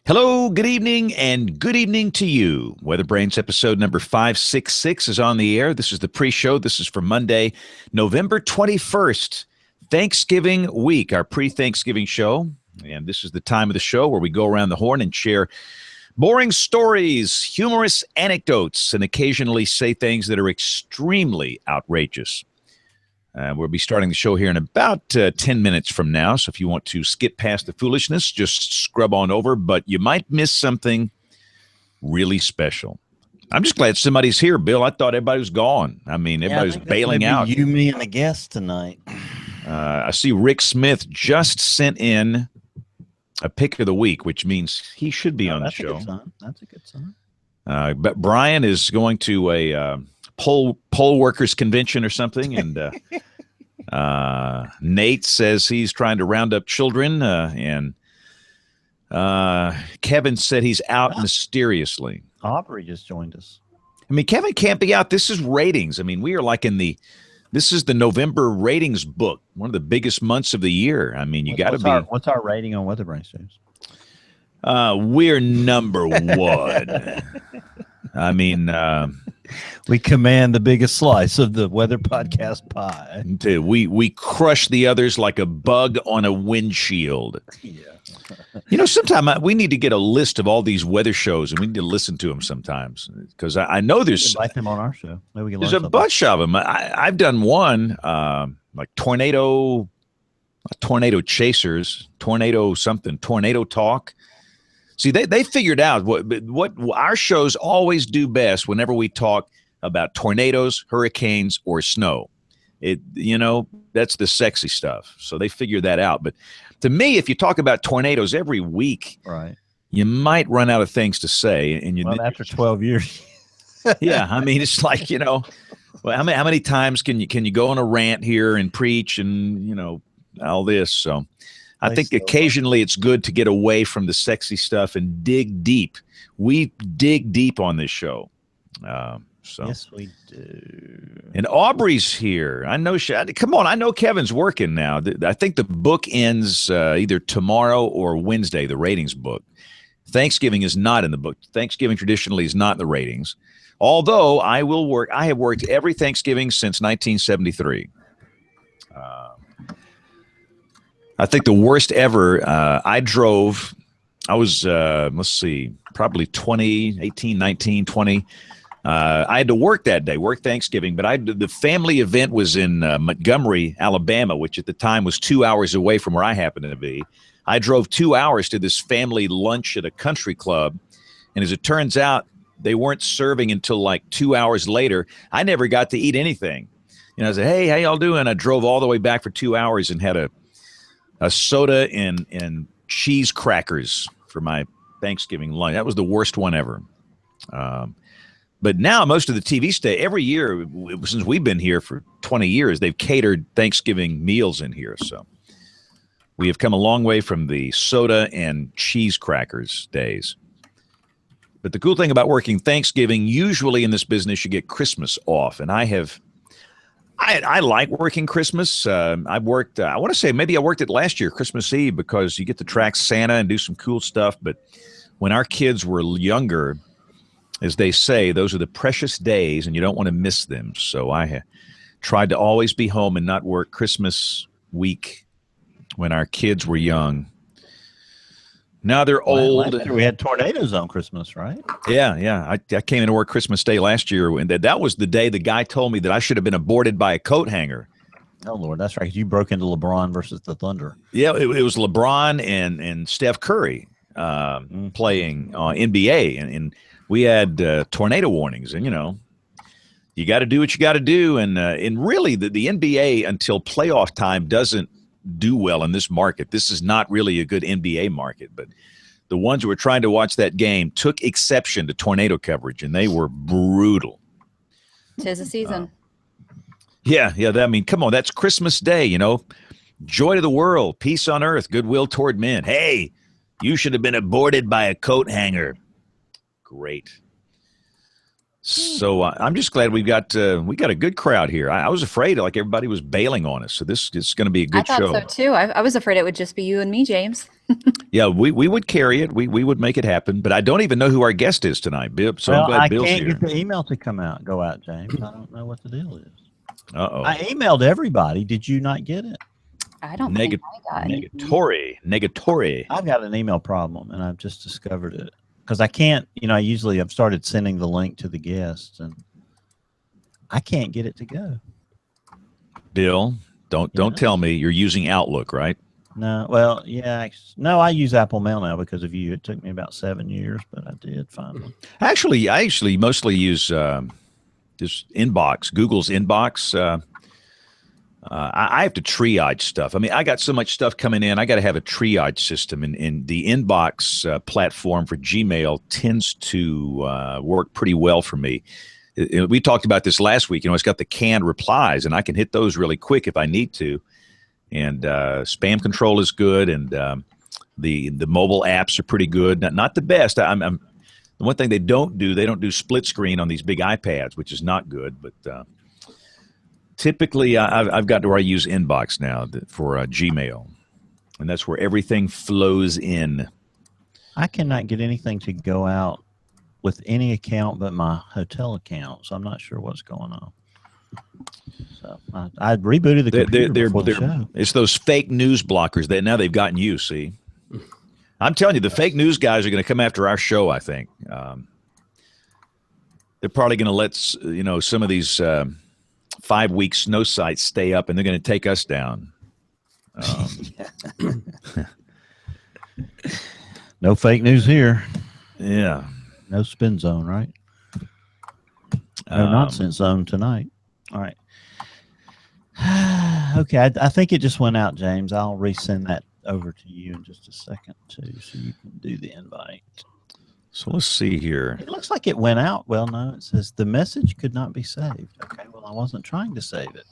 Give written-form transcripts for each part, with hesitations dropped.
Hello, good evening, and good evening to you. WeatherBrains episode number 566 is on the air. This is the pre-show. This is for Monday, November 21st, Thanksgiving week, our pre-Thanksgiving show. And this is the time of the show where we go around the horn and share boring stories, humorous anecdotes, and occasionally say things that are extremely outrageous. We'll be starting the show here in about 10 minutes from now. So if you want to skip past the foolishness, just scrub on over. But you might miss something really special. I'm just glad somebody's here, Bill. I thought everybody was gone. I mean, everybody was bailing out. You, me, and the guest tonight. I see Rick Smith just sent in a pick of the week, which means he should be on the show. That's a good sign. But Brian is going to a poll workers convention or something, and Nate says he's trying to round up children, and Kevin said he's out mysteriously. Aubrey just joined us. I mean, Kevin can't be out. This is ratings. I mean, we are like this is the November ratings book, one of the biggest months of the year. I mean, you got to be. What's our rating on WeatherBrains, James? We're number one. I mean, we command the biggest slice of the weather podcast pie. We crush the others like a bug on a windshield. Yeah. You know, sometime we need to get a list of all these weather shows, and we need to listen to them sometimes, because I know there's invite them on our show. Maybe we can there's a bunch of them. I've done one like tornado chasers, tornado talk. See, they figured out what our shows always do best whenever we talk about tornadoes, hurricanes, or snow. That's the sexy stuff. So they figured that out. But to me, if you talk about tornadoes every week, right, you might run out of things to say. And after 12 years. Yeah, I mean, it's like, well, how many times can you go on a rant here and preach and, all this? So I think occasionally it's good to get away from the sexy stuff and dig deep. We dig deep on this show. Yes, we do. And Aubrey's here. I know. Come on. I know Kevin's working now. I think the book ends either tomorrow or Wednesday, the ratings book. Thanksgiving is not in the book. Thanksgiving traditionally is not in the ratings. Although I have worked every Thanksgiving since 1973. I think the worst ever, I was, let's see, probably 20, 18, 19, 20. I had to work that day, work Thanksgiving, but the family event was in Montgomery, Alabama, which at the time was 2 hours away from where I happened to be. I drove 2 hours to this family lunch at a country club, and as it turns out, they weren't serving until like 2 hours later. I never got to eat anything. I said, hey, how y'all doing? I drove all the way back for 2 hours and had a soda and cheese crackers for my Thanksgiving lunch. That was the worst one ever. But now most of the TV every year, since we've been here for 20 years, they've catered Thanksgiving meals in here. So we have come a long way from the soda and cheese crackers days. But the cool thing about working Thanksgiving, usually in this business, you get Christmas off. And I like working Christmas. I've worked, I want to say maybe I worked it last year, Christmas Eve, because you get to track Santa and do some cool stuff. But when our kids were younger, as they say, those are the precious days and you don't want to miss them. So I tried to always be home and not work Christmas week when our kids were young. Now they're old. Last year we had tornadoes on Christmas, right? Yeah. I came into work Christmas Day last year, and that was the day the guy told me that I should have been aborted by a coat hanger. Oh, Lord, that's right. You broke into LeBron versus the Thunder. Yeah, it was LeBron and Steph Curry playing NBA, and we had tornado warnings, and you got to do what you got to do, and really the NBA until playoff time doesn't do well in this market. This is not really a good NBA market, but the ones who were trying to watch that game took exception to tornado coverage, and they were brutal. 'Tis a season. Yeah. I mean, come on, that's Christmas Day, joy to the world, peace on earth, goodwill toward men. Hey, you should have been aborted by a coat hanger. Great. So I'm just glad we got a good crowd here. I was afraid like everybody was bailing on us. So this is going to be a I good thought so show. too. I was afraid it would just be you and me, James. Yeah, we would carry it. We would make it happen. But I don't even know who our guest is tonight, Bib. So I'm Well, glad I Bill's can't here. get the email to go out, James. I don't know what the deal is. Uh-oh. I emailed everybody. Did you not get it? I don't think I got anything. Negatory. I've got an email problem, and I've just discovered it because I can't. I've started sending the link to the guests, and I can't get it to go. Bill, don't tell me you're using Outlook, right? No, well, yeah, no, I use Apple Mail now because of you. It took me about 7 years, but I did finally. Actually, I mostly use this inbox, Google's inbox. I have to triage stuff. I mean, I got so much stuff coming in. I got to have a triage system, and the inbox platform for Gmail tends to work pretty well for me. We talked about this last week. It's got the canned replies, and I can hit those really quick if I need to. And spam control is good, and the mobile apps are pretty good. Not the best. I'm the one thing they don't do split screen on these big iPads, which is not good. But typically, I've got to where I use Inbox now for Gmail, and that's where everything flows in. I cannot get anything to go out with any account but my hotel account, so I'm not sure what's going on. So I rebooted the computer before the show. It's those fake news blockers that now they've gotten you. See, I'm telling you, the fake news guys are going to come after our show. I think they're probably going to let some of these 5-week snow sites stay up, and they're going to take us down. No fake news here. Yeah. No spin zone, right? No nonsense zone tonight. All right. Okay, I think it just went out, James. I'll resend that over to you in just a second, too, so you can do the invite. So let's see here. It looks like it went out. Well, no, it says the message could not be saved. Okay, well, I wasn't trying to save it.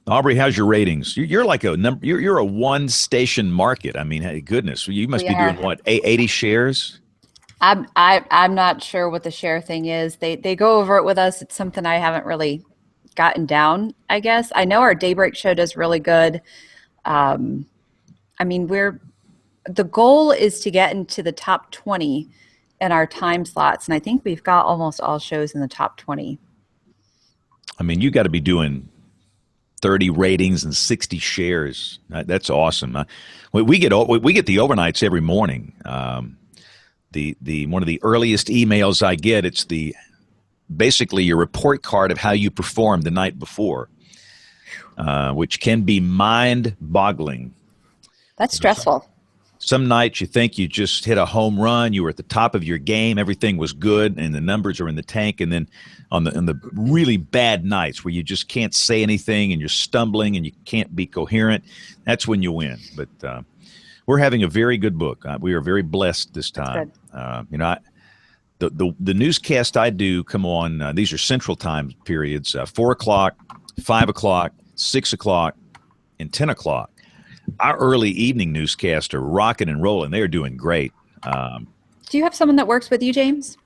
Aubrey, how's your ratings? You're like you're a one-station market. I mean, hey, goodness, you must be doing what, 80 shares? I'm not sure what the share thing is. They go over it with us. It's something I haven't really gotten down, I guess. I know our Daybreak show does really good. I mean, the goal is to get into the top 20 in our time slots, and I think we've got almost all shows in the top 20. I mean, you got to be doing 30 ratings and 60 shares. That's awesome. We get the overnights every morning. The one of the earliest emails I get, it's basically your report card of how you performed the night before, which can be mind-boggling. That's stressful. Some nights you think you just hit a home run, you were at the top of your game, everything was good, and the numbers are in the tank. And then on the really bad nights where you just can't say anything and you're stumbling and you can't be coherent, that's when you win. But we're having a very good book. We are very blessed this time. The newscast I do come on, these are central time periods, 4 o'clock, 5 o'clock, 6 o'clock, and 10 o'clock. Our early evening newscasts are rocking and rolling. They are doing great. Do you have someone that works with you, James?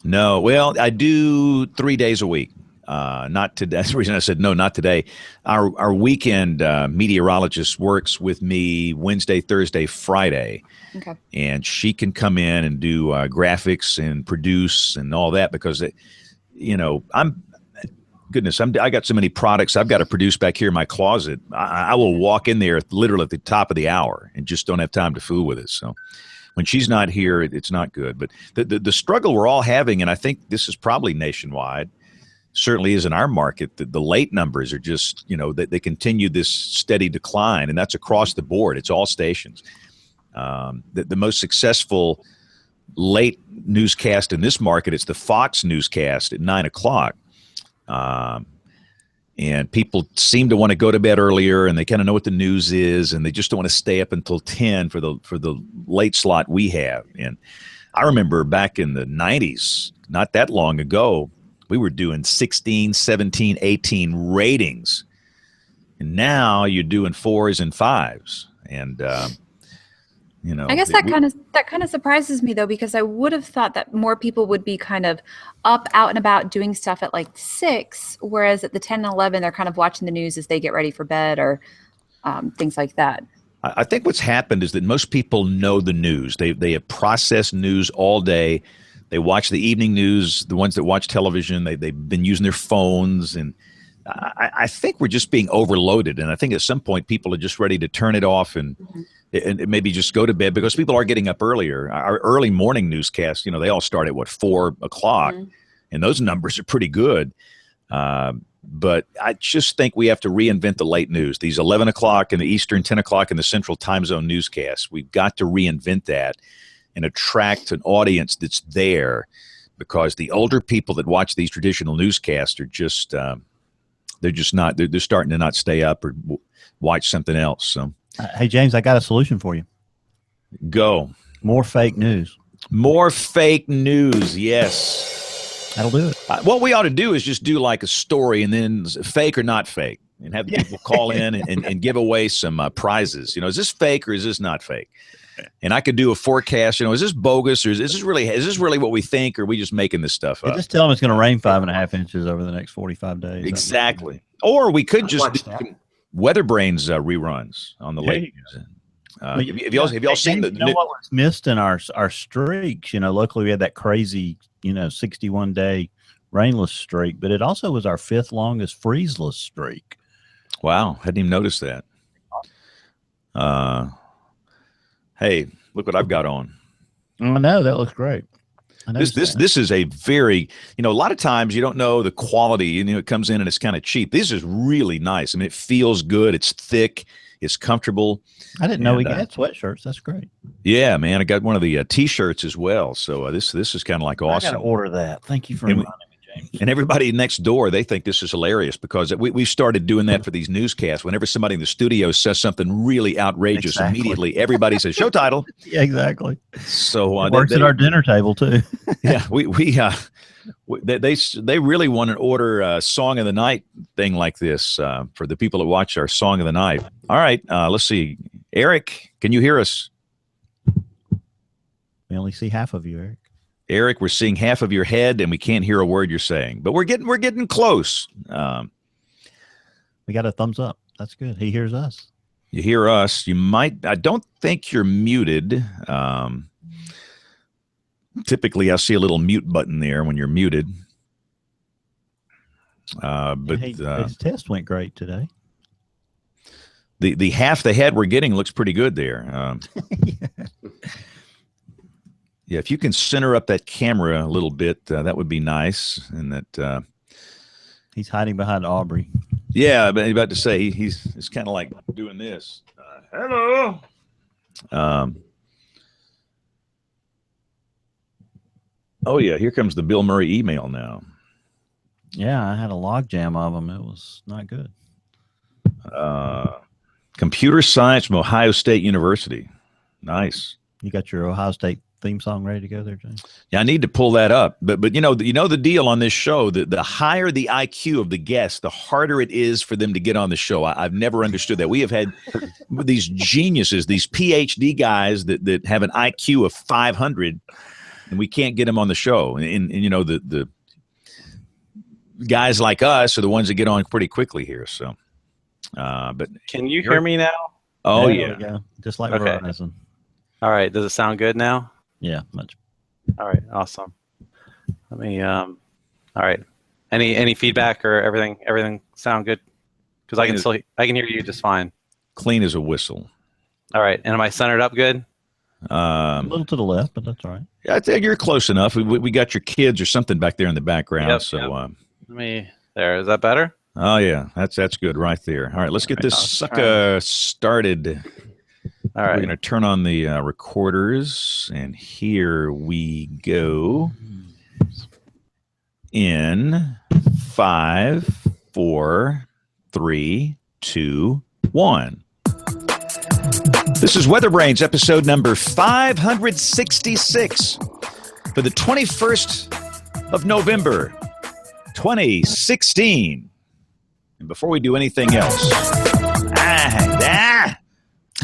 No. Well, I do 3 days a week. Not today. That's the reason I said no, not today. Our weekend meteorologist works with me Wednesday, Thursday, Friday. Okay. And she can come in and do graphics and produce and all that because, I got so many products I've got to produce back here in my closet. I will walk in there literally at the top of the hour and just don't have time to fool with it. So when she's not here, it's not good. But the struggle we're all having, and I think this is probably nationwide, certainly is in our market, the late numbers are just, they continue this steady decline, and that's across the board. It's all stations. The most successful late newscast in this market, it's the Fox newscast at 9 o'clock. And people seem to want to go to bed earlier, and they kind of know what the news is, and they just don't want to stay up until 10 for the late slot we have. And I remember back in the 90s, not that long ago, we were doing 16, 17, 18 ratings. And now you're doing 4s and 5s. And, I guess that kind of surprises me though, because I would have thought that more people would be kind of up, out and about doing stuff at like 6, whereas at the 10 and 11 they're kind of watching the news as they get ready for bed or things like that. I think what's happened is that most people know the news. They have processed news all day. They watch the evening news. The ones that watch television, they've been using their phones, and I think we're just being overloaded. And I think at some point people are just ready to turn it off and maybe just go to bed, because people are getting up earlier. Our early morning newscasts, they all start at 4 o'clock, and those numbers are pretty good. But I just think we have to reinvent the late news. These 11 o'clock in the Eastern, 10 o'clock in the Central Time Zone newscasts. We've got to reinvent that and attract an audience that's there, because the older people that watch these traditional newscasts are just they're starting to not stay up or watch something else. So, hey James, I got a solution for you. Go. More fake news. More fake news. Yes. That'll do it. What we ought to do is just do like a story, and then fake or not fake, and have people call in and give away some prizes. Is this fake or is this not fake? And I could do a forecast. Is this bogus or is this really what we think, or are we just making this stuff up? Just tell them it's going to rain 5.5 inches over the next 45 days. Exactly. Or we could just do WeatherBrains reruns on the late news. Have y'all seen the? What was missed in our streaks? Locally we had that crazy 61-day rainless streak, but it also was our 5th longest freezeless streak. Wow, hadn't even noticed that. Hey, look what I've got on. I know, that looks great. This is a very, a lot of times you don't know the quality, it comes in and it's kind of cheap. This is really nice. I mean, it feels good. It's thick. It's comfortable. I didn't know we got sweatshirts. That's great. Yeah, man. I got one of the T-shirts as well. So this is kind of like awesome. I got to order that. Thank you for reminding me, James. And everybody next door, they think this is hilarious, because we've started doing that for these newscasts. Whenever somebody in the studio says something really outrageous, immediately everybody says show title. Yeah, exactly. So it works at our dinner table too. Yeah, they really want to order a Song of the Night thing like this for the people that watch our Song of the Night. All right, let's see. Eric, can you hear us? We only see half of you, Eric. Eric, we're seeing half of your head, and we can't hear a word you're saying, but we're getting close. We got a thumbs up. That's good. He hears us. You hear us. I don't think you're muted. Typically, I see a little mute button there when you're muted. But his test went great today. The half the head we're getting looks pretty good there. Yeah, if you can center up that camera a little bit, that would be nice. And that he's hiding behind Aubrey. Yeah, but I was about to say it's kind of like doing this. Hello. Oh yeah, here comes the Bill Murray email now. Yeah, I had a log jam of them. It was not good. Computer science from Ohio State University. Nice. You got your Ohio State theme song ready to go there, James? Yeah, I need to pull that up. But the deal on this show, the higher the IQ of the guest, the harder it is for them to get on the show. I've never understood that. We have had these geniuses, these PhD guys that have an IQ of 500, and we can't get them on the show. And the guys like us are the ones that get on pretty quickly here. So, but can you hear me now? Oh yeah. Just like Verizon. All right. Does it sound good now? Yeah, much. All right, awesome. Let me. All right. Any feedback or everything sound good? Because I can hear you just fine. Clean as a whistle. All right. And am I centered up good? A little to the left, but that's all right. I think you're close enough. We got your kids or something back there in the background. Yep, so yep. There. Is that better? Oh yeah, that's good right there. All right, let's get this sucker started. All right. We're going to turn on the recorders, and here we go. In 5, 4, 3, 2, 1. This is WeatherBrains, episode number 566 for the 21st of November, 2016. And before we do anything else,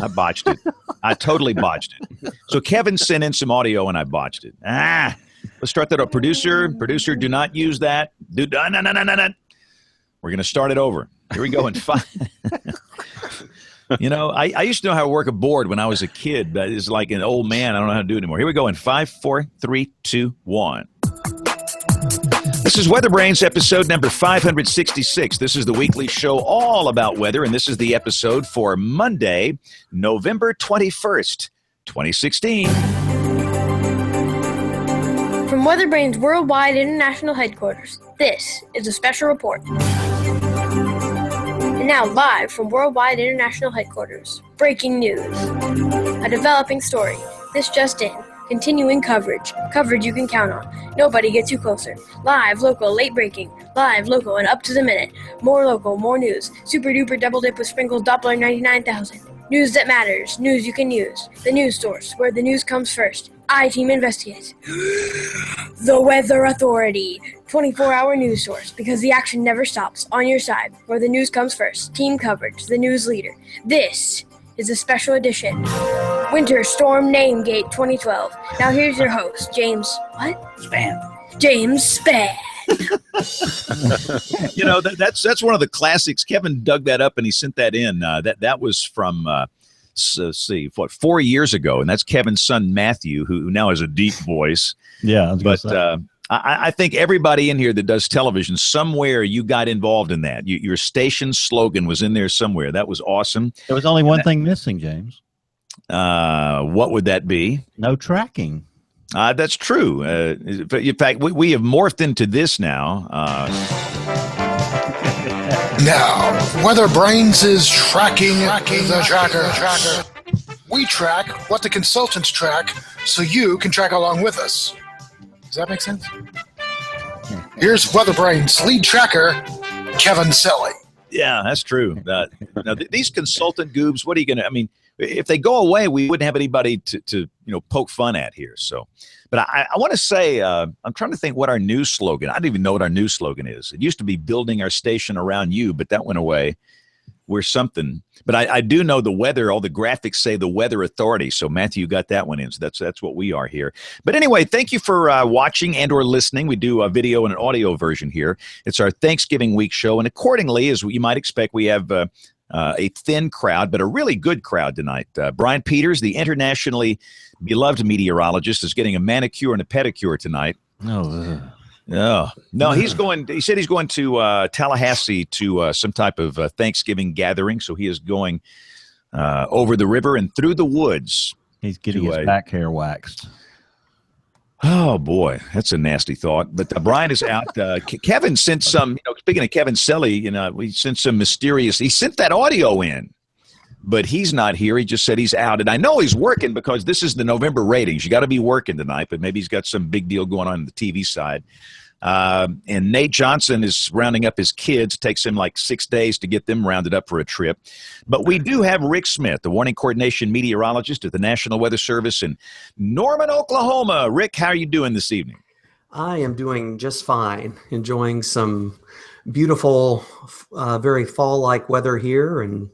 I botched it. I totally botched it. So Kevin sent in some audio, and I botched it. Let's start that up. Producer, do not use that. No. We're going to start it over. Here we go in 5. I used to know how to work a board when I was a kid, but it's like an old man. I don't know how to do it anymore. Here we go in 5, 4, 3, 2, 1. This is WeatherBrains episode number 566. This is the weekly show all about weather, and this is the episode for Monday, November 21st, 2016. From WeatherBrains Worldwide International Headquarters, this is a special report. And now, live from Worldwide International Headquarters, breaking news. A developing story. This just in. Continuing coverage. Coverage you can count on. Nobody gets you closer. Live, local, late breaking. Live, local, and up to the minute. More local, more news. Super duper double dip with sprinkles Doppler 99,000. News that matters. News you can use. The news source, where the news comes first. I-Team investigates. The Weather Authority. 24-hour news source, because the action never stops. On your side, where the news comes first. Team coverage, the news leader. This is a special edition. Winter Storm Namegate 2012. Now here's your host, James... What? Spann. James Spann. That's one of the classics. Kevin dug that up and he sent that in. That was from... let's see, 4 years ago, and that's Kevin's son Matthew, who now has a deep voice. Yeah, but I think everybody in here that does television, somewhere you got involved in that. Your station slogan was in there somewhere. That was awesome. There was only one thing missing, James. What would that be? No tracking. That's true. In fact, we have morphed into this now. Now, WeatherBrains is tracking the tracker. We track what the consultants track, so you can track along with us. Does that make sense? Here's WeatherBrains lead tracker, Kevin Selly. Yeah, that's true. Now, these consultant goobs, what are you going to? I mean, if they go away, we wouldn't have anybody to poke fun at here. So, but I want to say, I'm trying to think what our news slogan. I don't even know what our news slogan is. It used to be building our station around you, but that went away. We're something. But I do know the weather. All the graphics say the Weather Authority. So Matthew got that one in. So that's what we are here. But anyway, thank you for watching and or listening. We do a video and an audio version here. It's our Thanksgiving week show, and accordingly, as you might expect, we have a thin crowd, but a really good crowd tonight. Brian Peters, the internationally beloved meteorologist, is getting a manicure and a pedicure tonight. No, he said he's going to Tallahassee to some type of Thanksgiving gathering. So he is going over the river and through the woods. He's getting his back hair waxed. Oh, boy, that's a nasty thought. But Brian is out. Kevin sent some, speaking of Kevin Selly, we sent some mysterious, he sent that audio in, but he's not here. He just said he's out. And I know he's working because this is the November ratings. You got to be working tonight, but maybe he's got some big deal going on the TV side. And Nate Johnson is rounding up his kids. It takes him like 6 days to get them rounded up for a trip. But we do have Rick Smith, the warning coordination meteorologist at the National Weather Service in Norman, Oklahoma. Rick, how are you doing this evening? I am doing just fine. Enjoying some beautiful, very fall-like weather here, and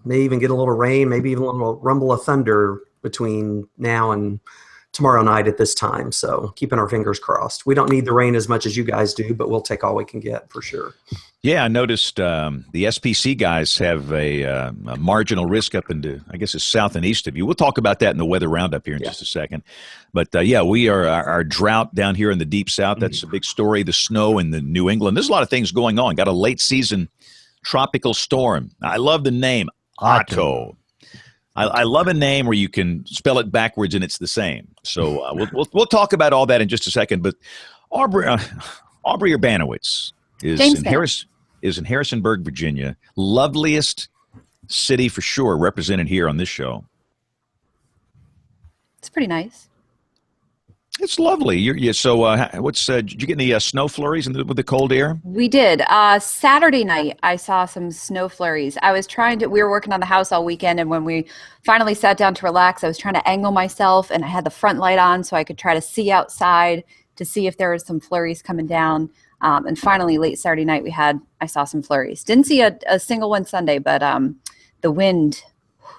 may even get a little rain, maybe even a little rumble of thunder between now and tomorrow night at this time. So keeping our fingers crossed. We don't need the rain as much as you guys do, but we'll take all we can get for sure. Yeah, I noticed the SPC guys have a marginal risk up into, I guess it's south and east of you. We'll talk about that in the weather roundup here in just a second. But we are our drought down here in the deep south. That's a big story. The snow in the New England. There's a lot of things going on. Got a late season tropical storm. I love the name Otto. I love a name where you can spell it backwards and it's the same. So we'll talk about all that in just a second. But Aubrey Urbanowitz is in Harrisonburg, Virginia. Loveliest city for sure, represented here on this show. It's pretty nice. It's lovely. So did you get any snow flurries with the cold air? We did. Saturday night, I saw some snow flurries. We were working on the house all weekend, and when we finally sat down to relax, I was trying to angle myself, and I had the front light on so I could try to see outside to see if there was some flurries coming down. And finally, late Saturday night, I saw some flurries. Didn't see a single one Sunday, but the wind,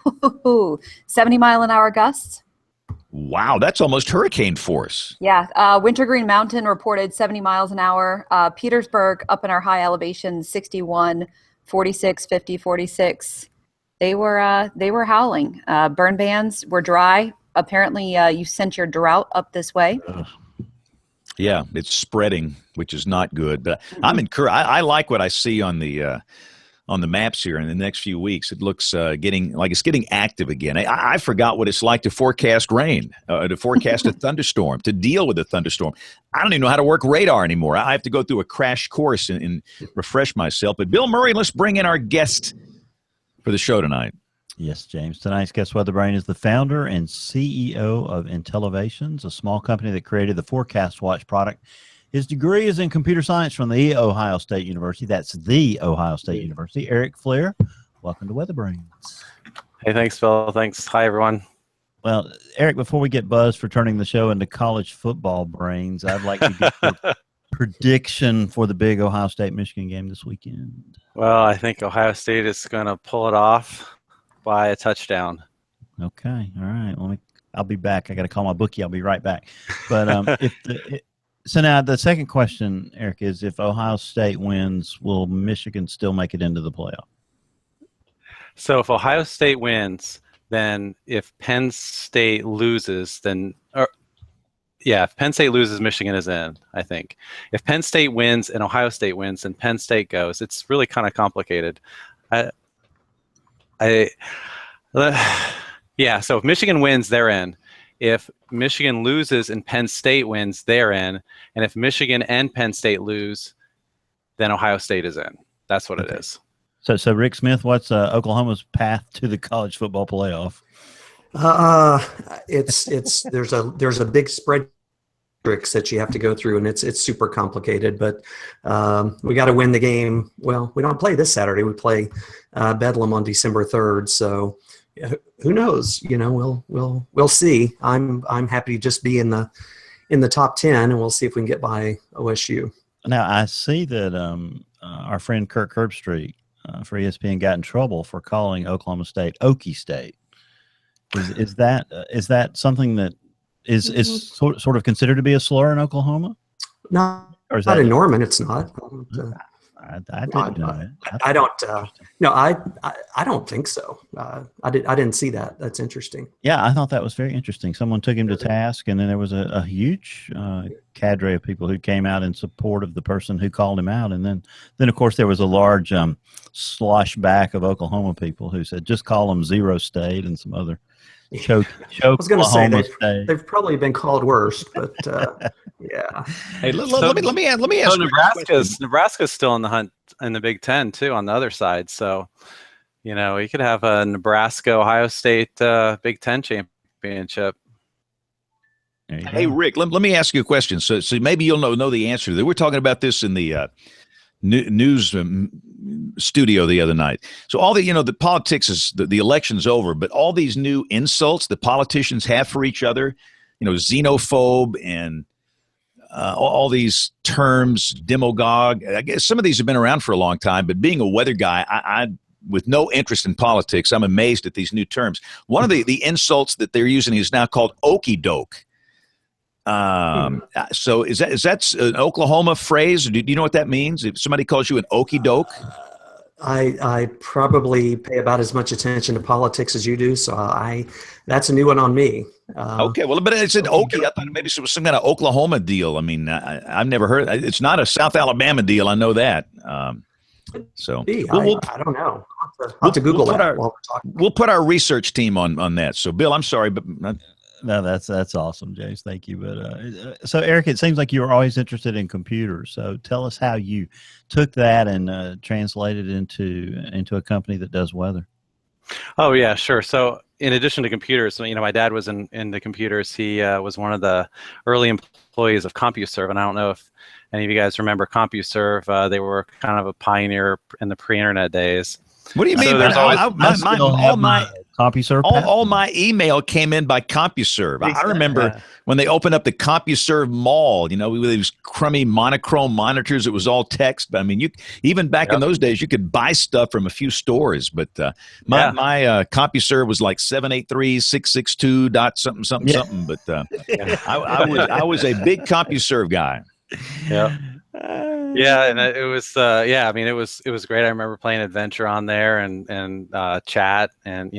70-mile-an-hour gusts. Wow, that's almost hurricane force. Yeah, Wintergreen Mountain reported 70 miles an hour. Petersburg, up in our high elevation, 61, 46, 50, 46. They were howling. Burn bans were dry. Apparently, you sent your drought up this way. Yeah, it's spreading, which is not good. But I'm encouraged. I like what I see on the maps here in the next few weeks. It looks getting active again. I forgot what it's like to forecast rain, to forecast a thunderstorm, to deal with a thunderstorm. I don't even know how to work radar anymore. I have to go through a crash course and refresh myself. But Bill Murray, let's bring in our guest for the show tonight. Yes, James. Tonight's guest, WeatherBrain, is the founder and CEO of Intellivations, a small company that created the Forecast Watch product. His degree is in computer science from the Ohio State University. That's the Ohio State University. Eric Flair, welcome to WeatherBrains. Hey, thanks, Phil. Thanks. Hi, everyone. Well, Eric, before we get buzzed for turning the show into college football brains, I'd like to get your prediction for the big Ohio State-Michigan game this weekend. Well, I think Ohio State is going to pull it off by a touchdown. Okay. All right. I'll be back. I got to call my bookie. I'll be right back. But so now the second question, Eric, is if Ohio State wins, will Michigan still make it into the playoff? So if Ohio State wins, then if Penn State loses, if Penn State loses, Michigan is in, I think. If Penn State wins and Ohio State wins, then Penn State goes. It's really kind of complicated. So if Michigan wins, they're in. If Michigan loses and Penn State wins, they're in. And if Michigan and Penn State lose, then Ohio State is in. That's what it is. So Rick Smith, what's Oklahoma's path to the college football playoff? There's a big spread tricks that you have to go through, and it's super complicated. But we got to win the game. Well, we don't play this Saturday. We play Bedlam on December 3rd. So who knows? We'll see. I'm happy to just be in the top 10, and we'll see if we can get by OSU. Now I see that our friend Kirk Herbstreit for ESPN got in trouble for calling Oklahoma State Okie State. Is that something that is sort of considered to be a slur in Oklahoma? No, or is not in Norman. It's not. I didn't know it. I don't. No, I don't think so. I didn't see that. That's interesting. Yeah, I thought that was very interesting. Someone took him to task, and then there was a huge cadre of people who came out in support of the person who called him out, and then of course there was a large slosh back of Oklahoma people who said just call them Zero State and some other choke. I was going to say they've probably been called worse, but yeah. Hey, let me ask. So Nebraska's still in the hunt in the Big Ten too on the other side. So, you could have a Nebraska-Ohio State Big Ten championship. Hey, Rick, let me ask you a question. So maybe you'll know the answer to that. We're talking about this in the news studio the other night. So all the politics is the election's over, but all these new insults that politicians have for each other, xenophobe and all these terms, demagogue. I guess some of these have been around for a long time, but being a weather guy, I with no interest in politics, I'm amazed at these new terms. One of the insults that they're using is now called okey doke. So is that an Oklahoma phrase? Do you know what that means? If somebody calls you an okey doke? I probably pay about as much attention to politics as you do, so that's a new one on me. Okay, well, but it's an okey. I thought maybe it was some kind of Oklahoma deal. I mean, I've never heard. It's not a South Alabama deal. I know that. I don't know. I'll have to Google that while we're talking. We'll put our research team on that. So, Bill, I'm sorry, but. No, that's awesome, James. Thank you. But so, Eric, it seems like you were always interested in computers. So, tell us how you took that and translated into a company that does weather. Oh yeah, sure. So, in addition to computers, my dad was in the computers. He was one of the early employees of CompuServe, and I don't know if any of you guys remember CompuServe. They were kind of a pioneer in the pre-internet days. What do you mean? CompuServe. All my email came in by CompuServe. I remember when they opened up the CompuServe mall, with these crummy monochrome monitors. It was all text. But I mean, even back in those days, you could buy stuff from a few stores. But my CompuServe was like 783.662 dot something something something. But I was a big CompuServe guy. Yeah. Yeah, and it was I mean, it was great. I remember playing Adventure on there and chat and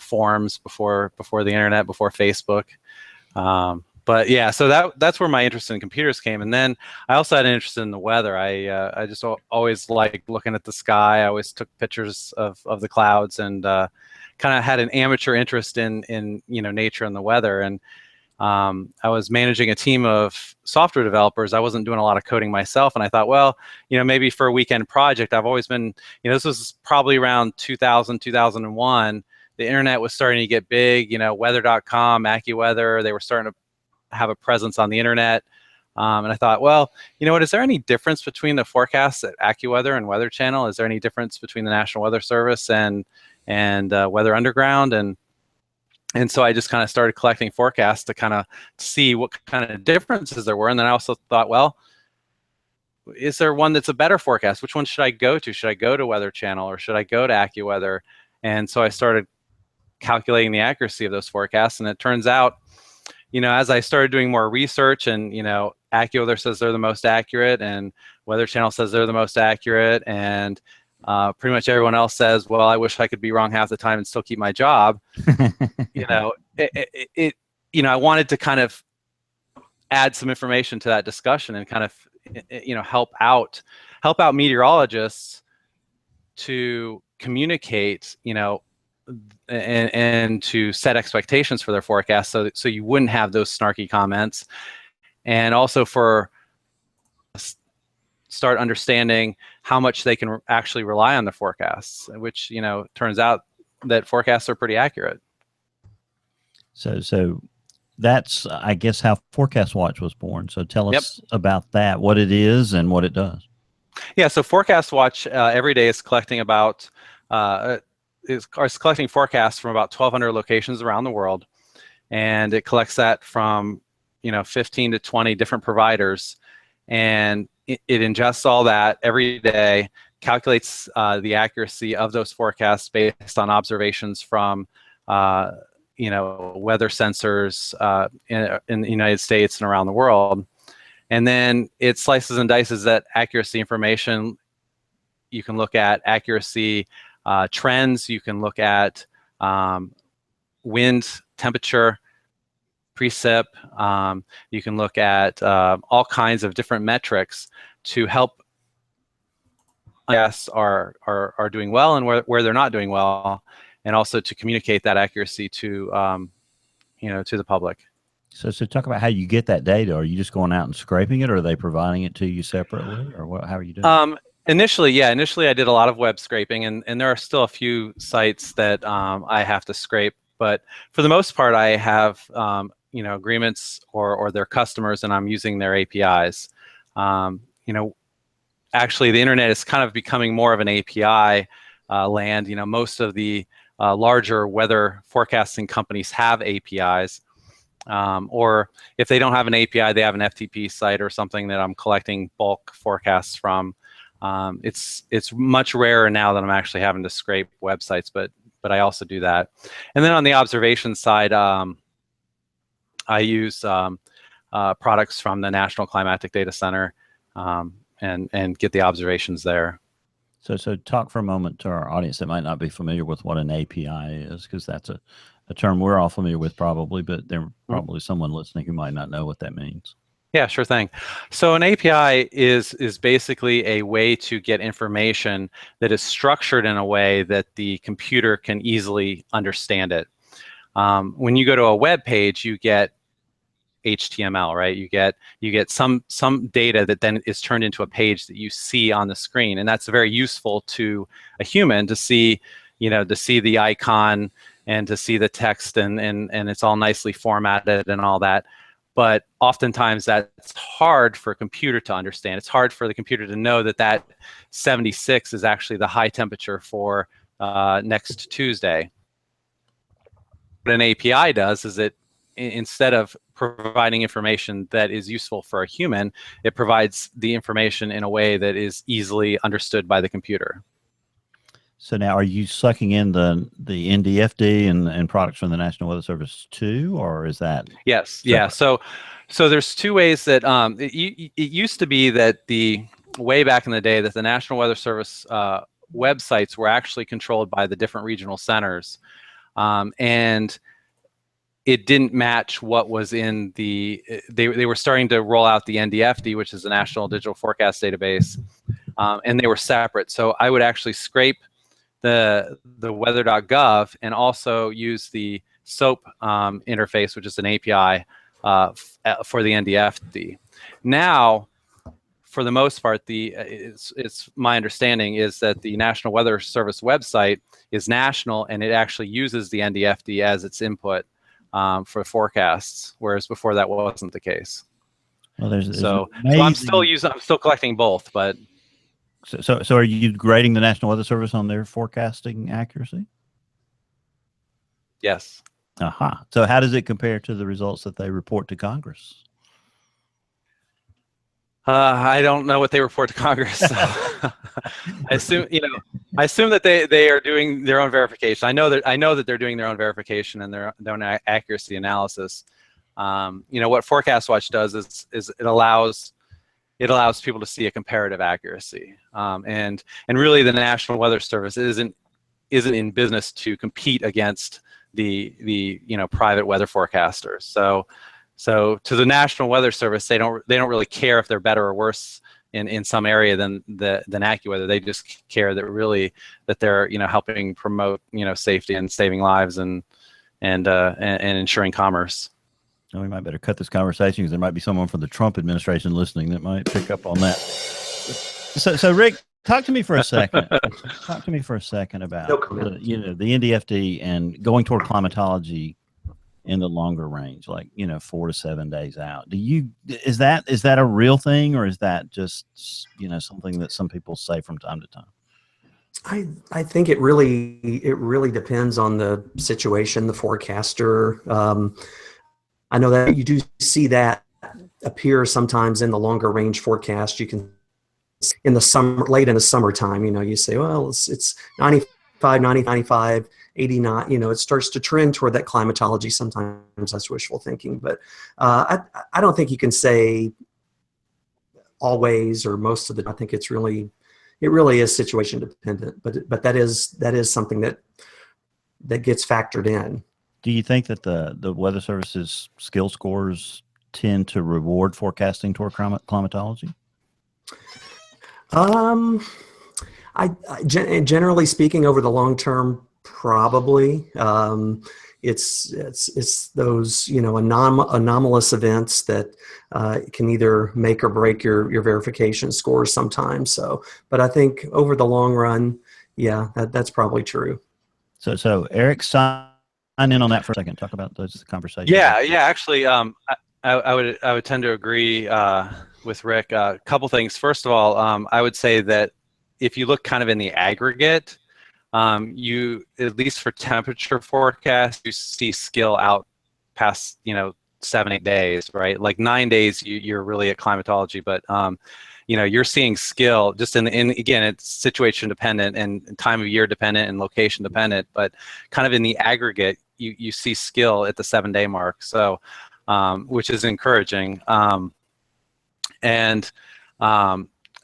forums before the internet, before Facebook. But yeah, so that's where my interest in computers came. And then I also had an interest in the weather. I just always liked looking at the sky. I always took pictures of the clouds and kind of had an amateur interest in nature and the weather. And I was managing a team of software developers. I wasn't doing a lot of coding myself. And I thought, well, maybe for a weekend project, I've always been, this was probably around 2000, 2001. The internet was starting to get big, weather.com, AccuWeather, they were starting to have a presence on the internet. And I thought, well, what, is there any difference between the forecasts at AccuWeather and Weather Channel? Is there any difference between the National Weather Service and Weather Underground? And so I just kind of started collecting forecasts to kind of see what kind of differences there were. And then I also thought, well, is there one that's a better forecast? Which one should I go to? Should I go to Weather Channel or should I go to AccuWeather? And so I started calculating the accuracy of those forecasts. And it turns out, as I started doing more research and, AccuWeather says they're the most accurate and Weather Channel says they're the most accurate. And pretty much everyone else says, well, I wish I could be wrong half the time and still keep my job. I wanted to kind of add some information to that discussion and kind of, help out meteorologists to communicate, and to set expectations for their forecasts so you wouldn't have those snarky comments. And also for start understanding how much they can actually rely on the forecasts, which turns out that forecasts are pretty accurate. So that's, I guess, how Forecast Watch was born. So tell us about that, what it is and what it does. Yeah, so Forecast Watch every day is collecting about is collecting forecasts from about 1,200 locations around the world, and it collects that from 15 to 20 different providers, and it ingests all that every day, calculates the accuracy of those forecasts based on observations from weather sensors in the United States and around the world. And then it slices and dices that accuracy information. You can look at accuracy trends. You can look at wind, temperature, precip. You can look at all kinds of different metrics to help us are doing well and where they're not doing well, and also to communicate that accuracy to to the public. So talk about how you get that data. Are you just going out and scraping it, or are they providing it to you separately, or what? How are you doing? Initially I did a lot of web scraping, and there are still a few sites that I have to scrape, but for the most part, I have agreements or their customers, and I'm using their APIs. Actually, the internet is kind of becoming more of an API land. Most of the larger weather forecasting companies have APIs. Or if they don't have an API, they have an FTP site or something that I'm collecting bulk forecasts from. It's much rarer now that I'm actually having to scrape websites, but I also do that. And then on the observation side, I use products from the National Climatic Data Center and get the observations there. So talk for a moment to our audience that might not be familiar with what an API is, because that's a term we're all familiar with probably, but there's probably someone listening who might not know what that means. Yeah, sure thing. So an API is basically a way to get information that is structured in a way that the computer can easily understand it. When you go to a web page, you get HTML, right? You get some data that then is turned into a page that you see on the screen, and that's very useful to a human to see, to see the icon and to see the text, and it's all nicely formatted and all that. But oftentimes that's hard for a computer to understand. It's hard for the computer to know that 76 is actually the high temperature for next Tuesday. What an API does is instead of providing information that is useful for a human, it provides the information in a way that is easily understood by the computer. So now, are you sucking in the NDFD and products from the National Weather Service too, or is that? Yes. separate? Yeah. So there's two ways that it used to be that way back in the day that the National Weather Service websites were actually controlled by the different regional centers, and it didn't match what was in the. They were starting to roll out the NDFD, which is the National Digital Forecast Database, and they were separate. So I would actually scrape the weather.gov and also use the SOAP interface, which is an API for the NDFD. Now, for the most part, it's my understanding is that the National Weather Service website is national, and it actually uses the NDFD as its input for forecasts, whereas before that wasn't the case. Well, so I'm still collecting both, but. So are you grading the National Weather Service on their forecasting accuracy? Yes. Aha. So how does it compare to the results that they report to Congress? I don't know what they report to Congress. So I assume that they are doing their own verification. I know that they're doing their own verification and their own accuracy analysis. What Forecast Watch does is it allows people to see a comparative accuracy, and really the National Weather Service isn't in business to compete against the private weather forecasters. So to the National Weather Service, they don't really care if they're better or worse in some area than AccuWeather. They just care that they're helping promote safety and saving lives and ensuring commerce. We might better cut this conversation because there might be someone from the Trump administration listening that might pick up on that. So Rick, talk to me for a second. Talk to me for a second about the NDFD and going toward climatology in the longer range, like 4 to 7 days out. Is that a real thing, or is that just something that some people say from time to time? I think it really depends on the situation, the forecaster. I know that you do see that appear sometimes in the longer range forecast. You can in the summer, late in the summertime, you say, well, it's 95, 90, 95, 89, it starts to trend toward that climatology. Sometimes that's wishful thinking, but I don't think you can say always or most of the. I think it really is situation dependent, but that is something that gets factored in. Do you think that the Weather Service's skill scores tend to reward forecasting toward climatology? Generally speaking, over the long term, probably. It's those anomalous events that can either make or break your verification scores sometimes. So, but I think over the long run, yeah, that's probably true. So Eric, sign in on that for a second. Talk about those conversations. Yeah. Actually, I would tend to agree with Rick. A couple things. First of all, I would say that if you look kind of in the aggregate, you, at least for temperature forecast, you see skill out past 7-8 days, right? Like 9 days, you're really at climatology, but you're seeing skill just in again, it's situation dependent and time of year dependent and location dependent, but kind of in the aggregate, you see skill at the 7-day mark. So, which is encouraging. And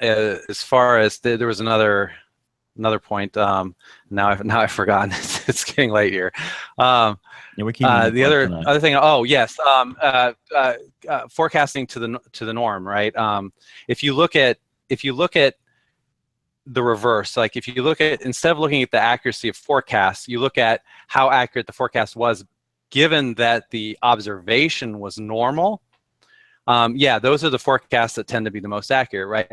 as far as there was another point. Now I've forgotten. It's getting late here. The other thing. Oh yes. Forecasting to the norm, right? If you look at the reverse, like if you look at, instead of looking at the accuracy of forecasts, you look at how accurate the forecast was, given that the observation was normal. Yeah, those are the forecasts that tend to be the most accurate, right?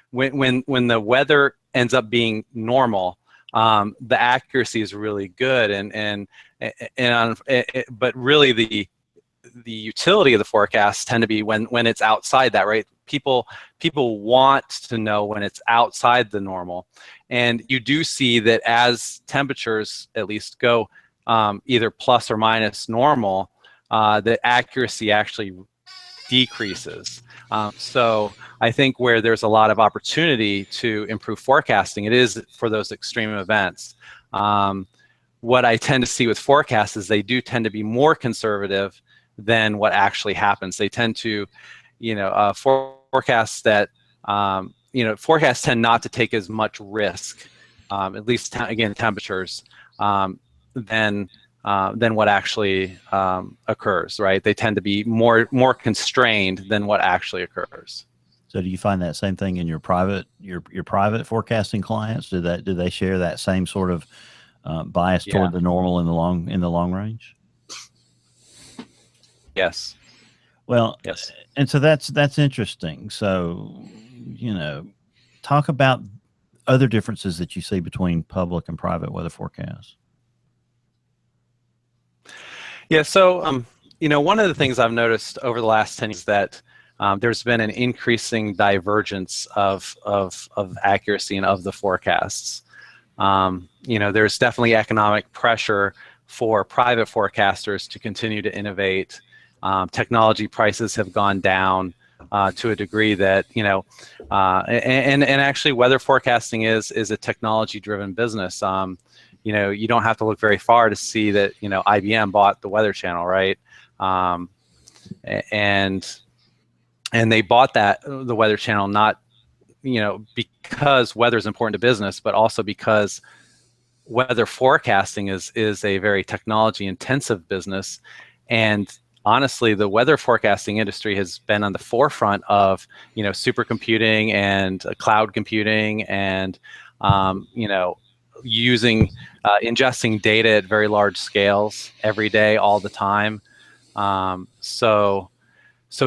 When the weather ends up being normal, the accuracy is really good, but really the utility of the forecasts tend to be when it's outside that, right? People want to know when it's outside the normal, and you do see that as temperatures at least go either plus or minus normal, the accuracy actually decreases. So I think where there's a lot of opportunity to improve forecasting, it is for those extreme events. What I tend to see with forecasts is they do tend to be more conservative than what actually happens. They tend to, forecasts that, forecasts tend not to take as much risk, at least again temperatures, than what actually occurs. Right? They tend to be more constrained than what actually occurs. So do you find that same thing in your private forecasting clients? Do they share that same sort of bias toward the normal in the long range? Yes. Well, yes. And so that's interesting. So, talk about other differences that you see between public and private weather forecasts. Yeah. So, one of the things I've noticed over the last 10 years is that there's been an increasing divergence of accuracy and of the forecasts. There's definitely economic pressure for private forecasters to continue to innovate. Technology prices have gone down to a degree that, and actually weather forecasting is a technology-driven business. You don't have to look very far to see that, IBM bought the Weather Channel, right? And they bought the Weather Channel not, because weather is important to business, but also because weather forecasting is a very technology intensive business. And honestly, the weather forecasting industry has been on the forefront of, supercomputing and cloud computing and, ingesting data at very large scales every day, all the time. So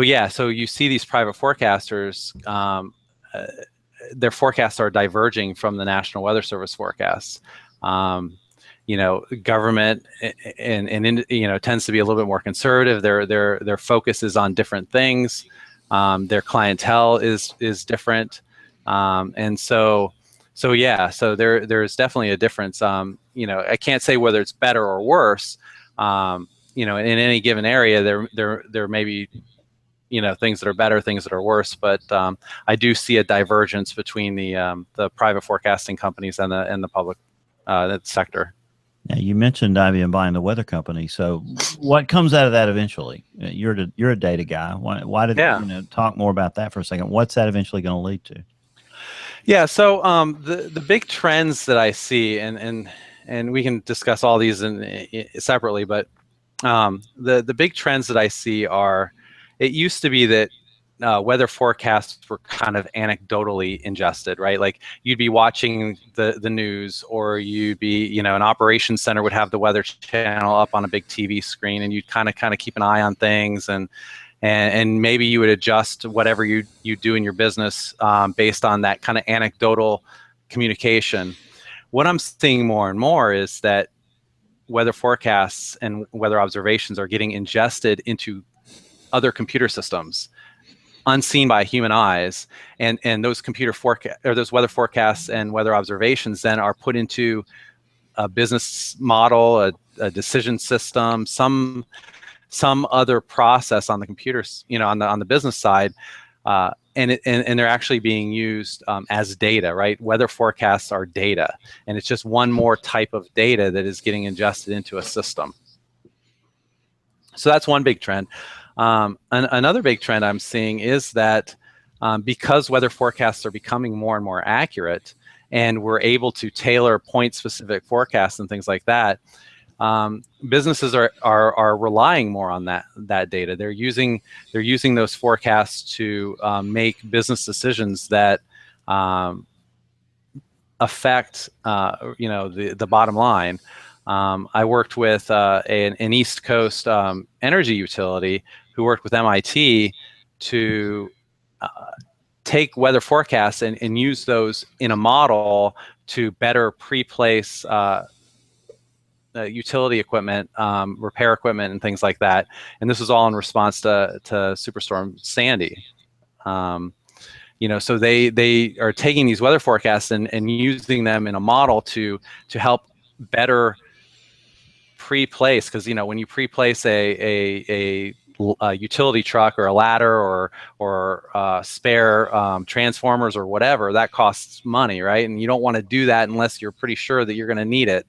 you see these private forecasters, their forecasts are diverging from the National Weather Service forecasts. Government and tends to be a little bit more conservative. Their focus is on different things. Their clientele is different, and so there's definitely a difference. I can't say whether it's better or worse. In any given area, there may be things that are better, things that are worse, but I do see a divergence between the private forecasting companies and the public sector. Now, you mentioned IBM buying the weather company. So, what comes out of that eventually? You're a data guy. Why did talk more about that for a second? What's that eventually going to lead to? Yeah. So the big trends that I see, and we can discuss all these separately, but the big trends that I see are, it used to be that weather forecasts were kind of anecdotally ingested, right? Like you'd be watching the news, or you'd be, an operations center would have the Weather Channel up on a big TV screen, and you'd kind of keep an eye on things, and maybe you would adjust whatever you do in your business based on that kind of anecdotal communication. What I'm seeing more and more is that weather forecasts and weather observations are getting ingested into other computer systems unseen by human eyes, and those those weather forecasts and weather observations then are put into a business model, a decision system, some other process on the computers, on the business side, and they're actually being used as data, right? Weather forecasts are data, and it's just one more type of data that is getting ingested into a system. So that's one big trend. Another big trend I'm seeing is that because weather forecasts are becoming more and more accurate, and we're able to tailor point-specific forecasts and things like that, businesses are relying more on that data. They're using those forecasts to make business decisions that affect the bottom line. I worked with an East Coast energy utility who worked with MIT to take weather forecasts and use those in a model to better pre-place utility equipment, repair equipment, and things like that. And this was all in response to Superstorm Sandy. So they are taking these weather forecasts and using them in a model to help better pre-place, because when you pre-place a utility truck or a ladder or spare transformers or whatever, that costs money, right? And you don't want to do that unless you're pretty sure that you're going to need it.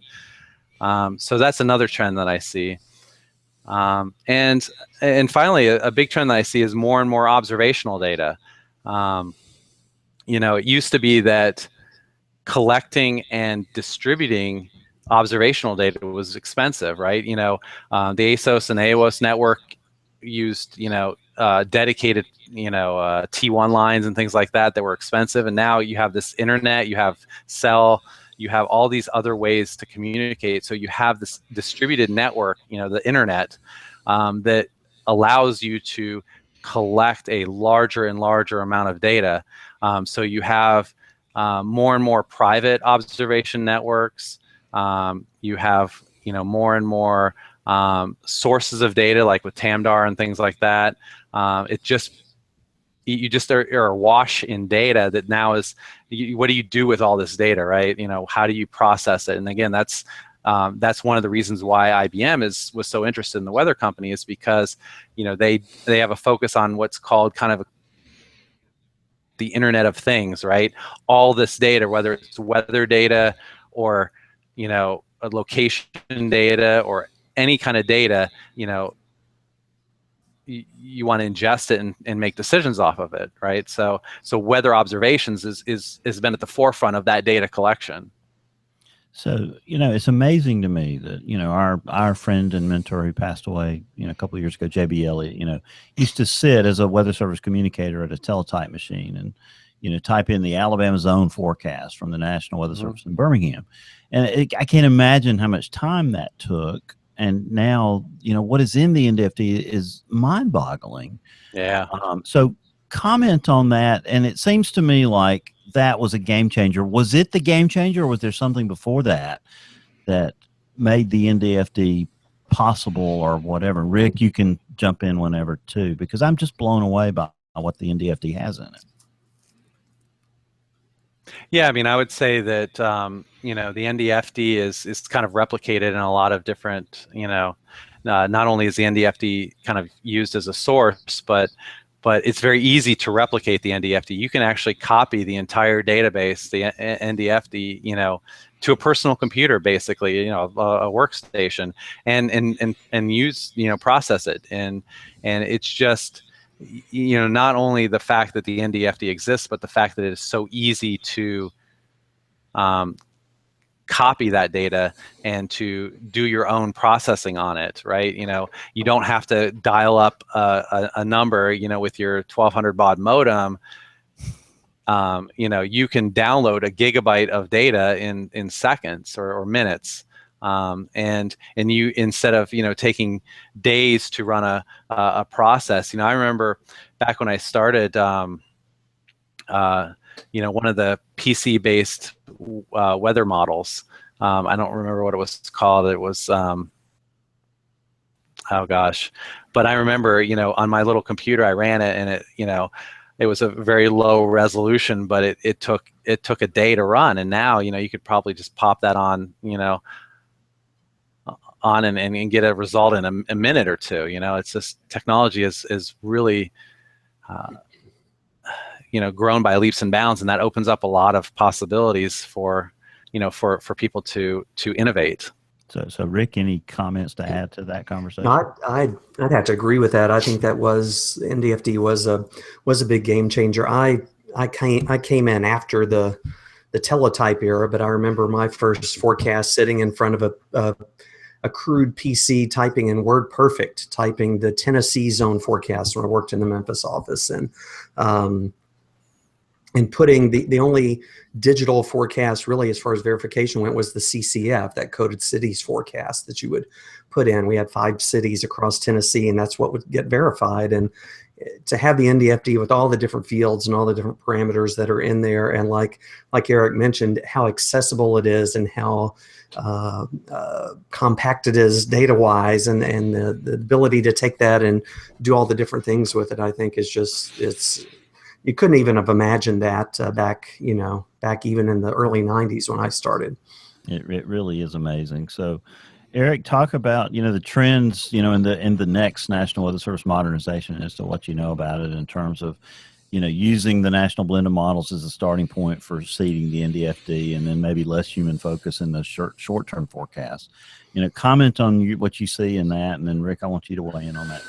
So that's another trend that I see. And finally, a big trend that I see is more and more observational data. It used to be that collecting and distributing observational data was expensive, right? The ASOS and AOS network used, dedicated, T1 lines and things like that were expensive. And now you have this internet, you have cell, you have all these other ways to communicate. So you have this distributed network, the internet, that allows you to collect a larger and larger amount of data. So you have more and more private observation networks. You have, more and more sources of data, like with TAMDAR and things like that. You just are awash in data that now is, what do you do with all this data, right? How do you process it? And again, that's one of the reasons why IBM was so interested in the weather company, is because, they have a focus on what's called kind of the Internet of Things, right? All this data, whether it's weather data or, a location data or any kind of data, you want to ingest it and make decisions off of it, right? So weather observations has been at the forefront of that data collection. So, it's amazing to me that, our friend and mentor who passed away, a couple of years ago, J.B. Elliott, used to sit as a weather service communicator at a teletype machine and, type in the Alabama zone forecast from the National Weather Service in Birmingham. And I can't imagine how much time that took. And now, what is in the NDFD is mind-boggling. Yeah. So comment on that. And it seems to me like that was a game changer. Was it the game changer, or was there something before that made the NDFD possible or whatever? Rick, you can jump in whenever too, because I'm just blown away by what the NDFD has in it. Yeah, I would say that the NDFD is kind of replicated in a lot of different, not only is the NDFD kind of used as a source, but it's very easy to replicate the NDFD. You can actually copy the entire database, the NDFD, to a personal computer, basically, a workstation, and use, process it, and it's just, not only the fact that the NDFD exists, but the fact that it is so easy to copy that data and to do your own processing on it, right? You don't have to dial up a number, with your 1200 baud modem. You can download a gigabyte of data in seconds or minutes. And you, instead of, taking days to run a process, I remember back when I started, one of the PC-based weather models. I don't remember what it was called. It was, oh gosh, but I remember, on my little computer, I ran it, and it, it was a very low resolution, but it took a day to run. And now, you could probably just pop that on, and get a result in a minute or two. It's just, technology is really, grown by leaps and bounds, and that opens up a lot of possibilities for people to innovate. So Rick, any comments to add to that conversation? No, I'd have to agree with that. I think that NDFD was a big game changer. I came in after the teletype era, but I remember my first forecast sitting in front of a crude PC, typing in WordPerfect, typing the Tennessee zone forecast when I worked in the Memphis office, and putting the only digital forecast really as far as verification went was the CCF, that coded cities forecast that you would put in. We had 5 cities across Tennessee, and that's what would get verified. And to have the NDFD with all the different fields and all the different parameters that are in there, and like Eric mentioned, how accessible it is and how compact it is data-wise, and the ability to take that and do all the different things with it, I think is just, you couldn't even have imagined that back even in the early 90s when I started. It really is amazing. So, Eric, talk about the trends in the next National Weather Service modernization as to what you know about it in terms of using the national blend of models as a starting point for seeding the NDFD, and then maybe less human focus in the short-term forecast. Comment on what you see in that, and then Rick, I want you to weigh in on that.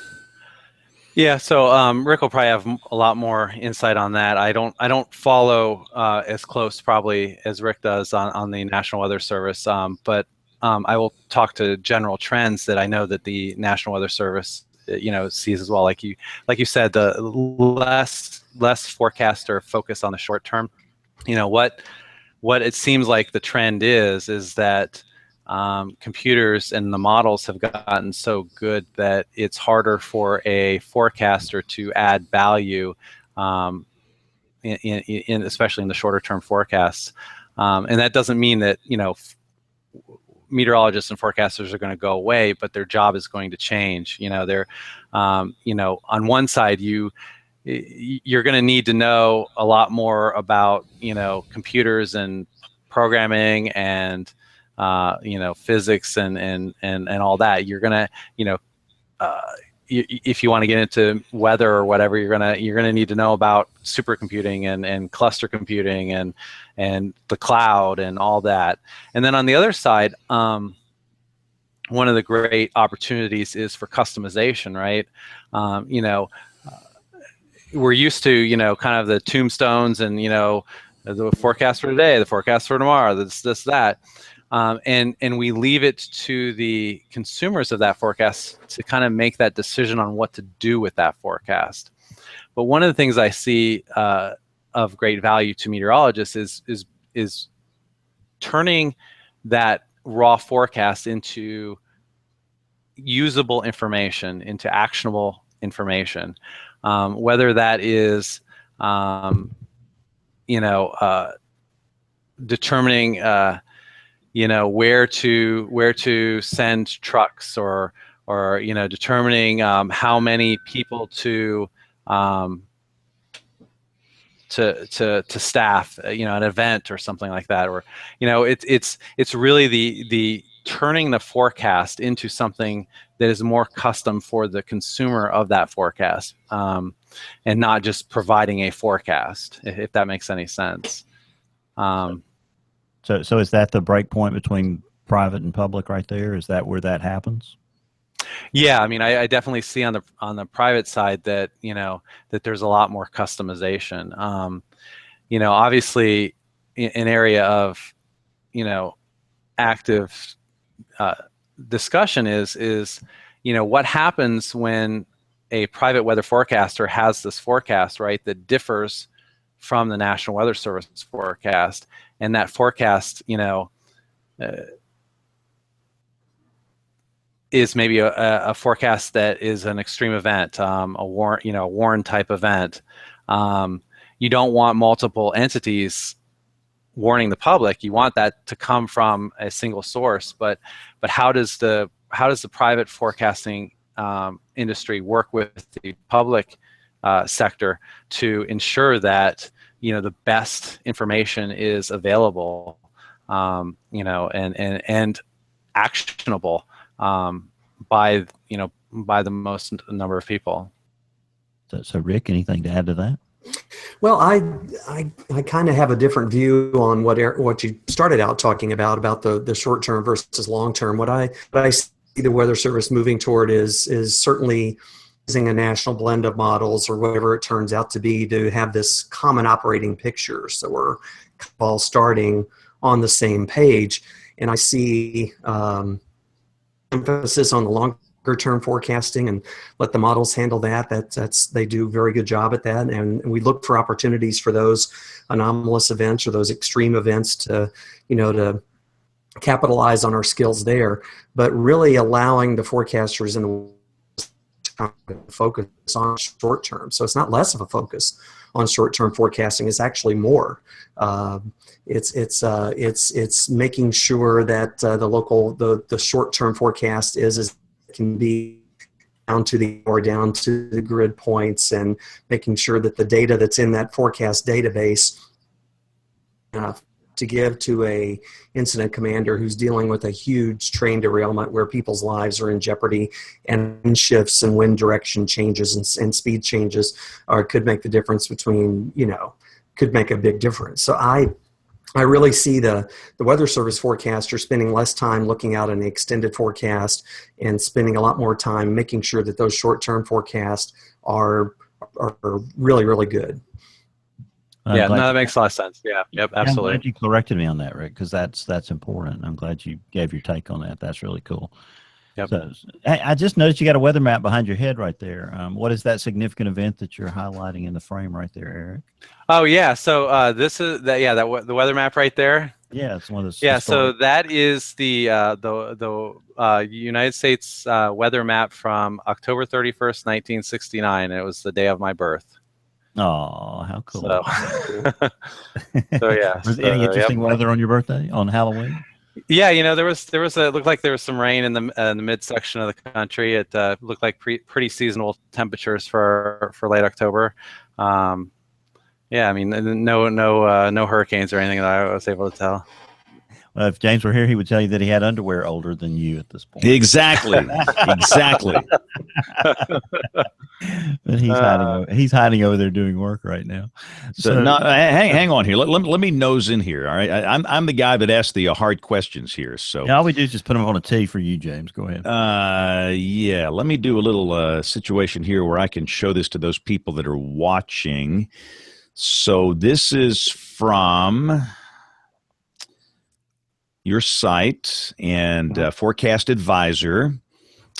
Yeah, so Rick will probably have a lot more insight on that. I don't follow as close probably as Rick does on the National Weather Service, but I will talk to general trends that I know that the National Weather Service sees as well. Like you said, the less forecaster focus on the short term. What it seems like the trend is that computers and the models have gotten so good that it's harder for a forecaster to add value, in especially in the shorter term forecasts. And that doesn't mean that meteorologists and forecasters are going to go away, but their job is going to change. They're on one side you're going to need to know a lot more about computers and programming and physics and all that. You're gonna if you want to get into weather or whatever, you're gonna need to know about supercomputing and cluster computing and the cloud and all that. And then on the other side, one of the great opportunities is for customization, right? We're used to kind of the tombstones and the forecast for today, the forecast for tomorrow, this that. And we leave it to the consumers of that forecast to kind of make that decision on what to do with that forecast. But one of the things I see of great value to meteorologists is turning that raw forecast into usable information, into actionable information, whether that is determining where to send trucks or determining how many people to staff an event or something like that, or it's really the turning the forecast into something that is more custom for the consumer of that forecast, and not just providing a forecast, if that makes any sense. So is that the break point between private and public right there? Is that where that happens? Yeah, I mean, I definitely see on the private side that that there's a lot more customization. Obviously, an area of active discussion is what happens when a private weather forecaster has this forecast, right, that differs from the National Weather Service forecast, and that forecast is maybe a forecast that is an extreme event, a Warren type event. You don't want multiple entities warning the public. You want that to come from a single source. But how does the private forecasting industry work with the public sector to ensure that the best information is available, and actionable by the most number of people. So Rick, anything to add to that? Well, I kind of have a different view on what you started out talking about the short term versus long term. What I see the Weather Service moving toward is certainly using a national blend of models or whatever it turns out to be to have this common operating picture. So we're all starting on the same page, and I see emphasis on the longer term forecasting and let the models handle that. They do a very good job at that, and we look for opportunities for those anomalous events or those extreme events to capitalize on our skills there, but really allowing the forecasters in the focus on short term. So it's not less of a focus on short term forecasting. It's actually more. It's making sure that the short term forecast is as it can be down to the grid points, and making sure that the data that's in that forecast database to give to a incident commander who's dealing with a huge train derailment where people's lives are in jeopardy, and shifts and wind direction changes and speed changes could make the difference between, could make a big difference. So I really see the Weather Service forecaster spending less time looking out an extended forecast and spending a lot more time making sure that those short-term forecasts are really, really good. Yeah, no, that makes a lot of sense. Yeah, yep, absolutely. I'm glad you corrected me on that, Rick, because that's important. I'm glad you gave your take on that. That's really cool. Yep. So, I just noticed you got a weather map behind your head right there. What is that significant event that you're highlighting in the frame right there, Eric? Oh yeah, so this is that. Yeah, the weather map right there. Yeah, it's one of those. Yeah, so that is the United States weather map from October 31st, 1969. It was the day of my birth. Oh, how cool! So, so yeah. Was any interesting weather on your birthday on Halloween? Yeah, there was it looked like there was some rain in the midsection of the country. It looked like pretty seasonal temperatures for late October. Yeah, I mean, no hurricanes or anything that I was able to tell. Well, if James were here, he would tell you that he had underwear older than you at this point. Exactly. Exactly. But he's hiding over there doing work right now. So no, hang on here. Let me nose in here. All right, I'm the guy that asks the hard questions here. So all we do is just put them on a tee for you, James. Go ahead. Yeah. Let me do a little situation here where I can show this to those people that are watching. So this is from your site and Forecast Advisor.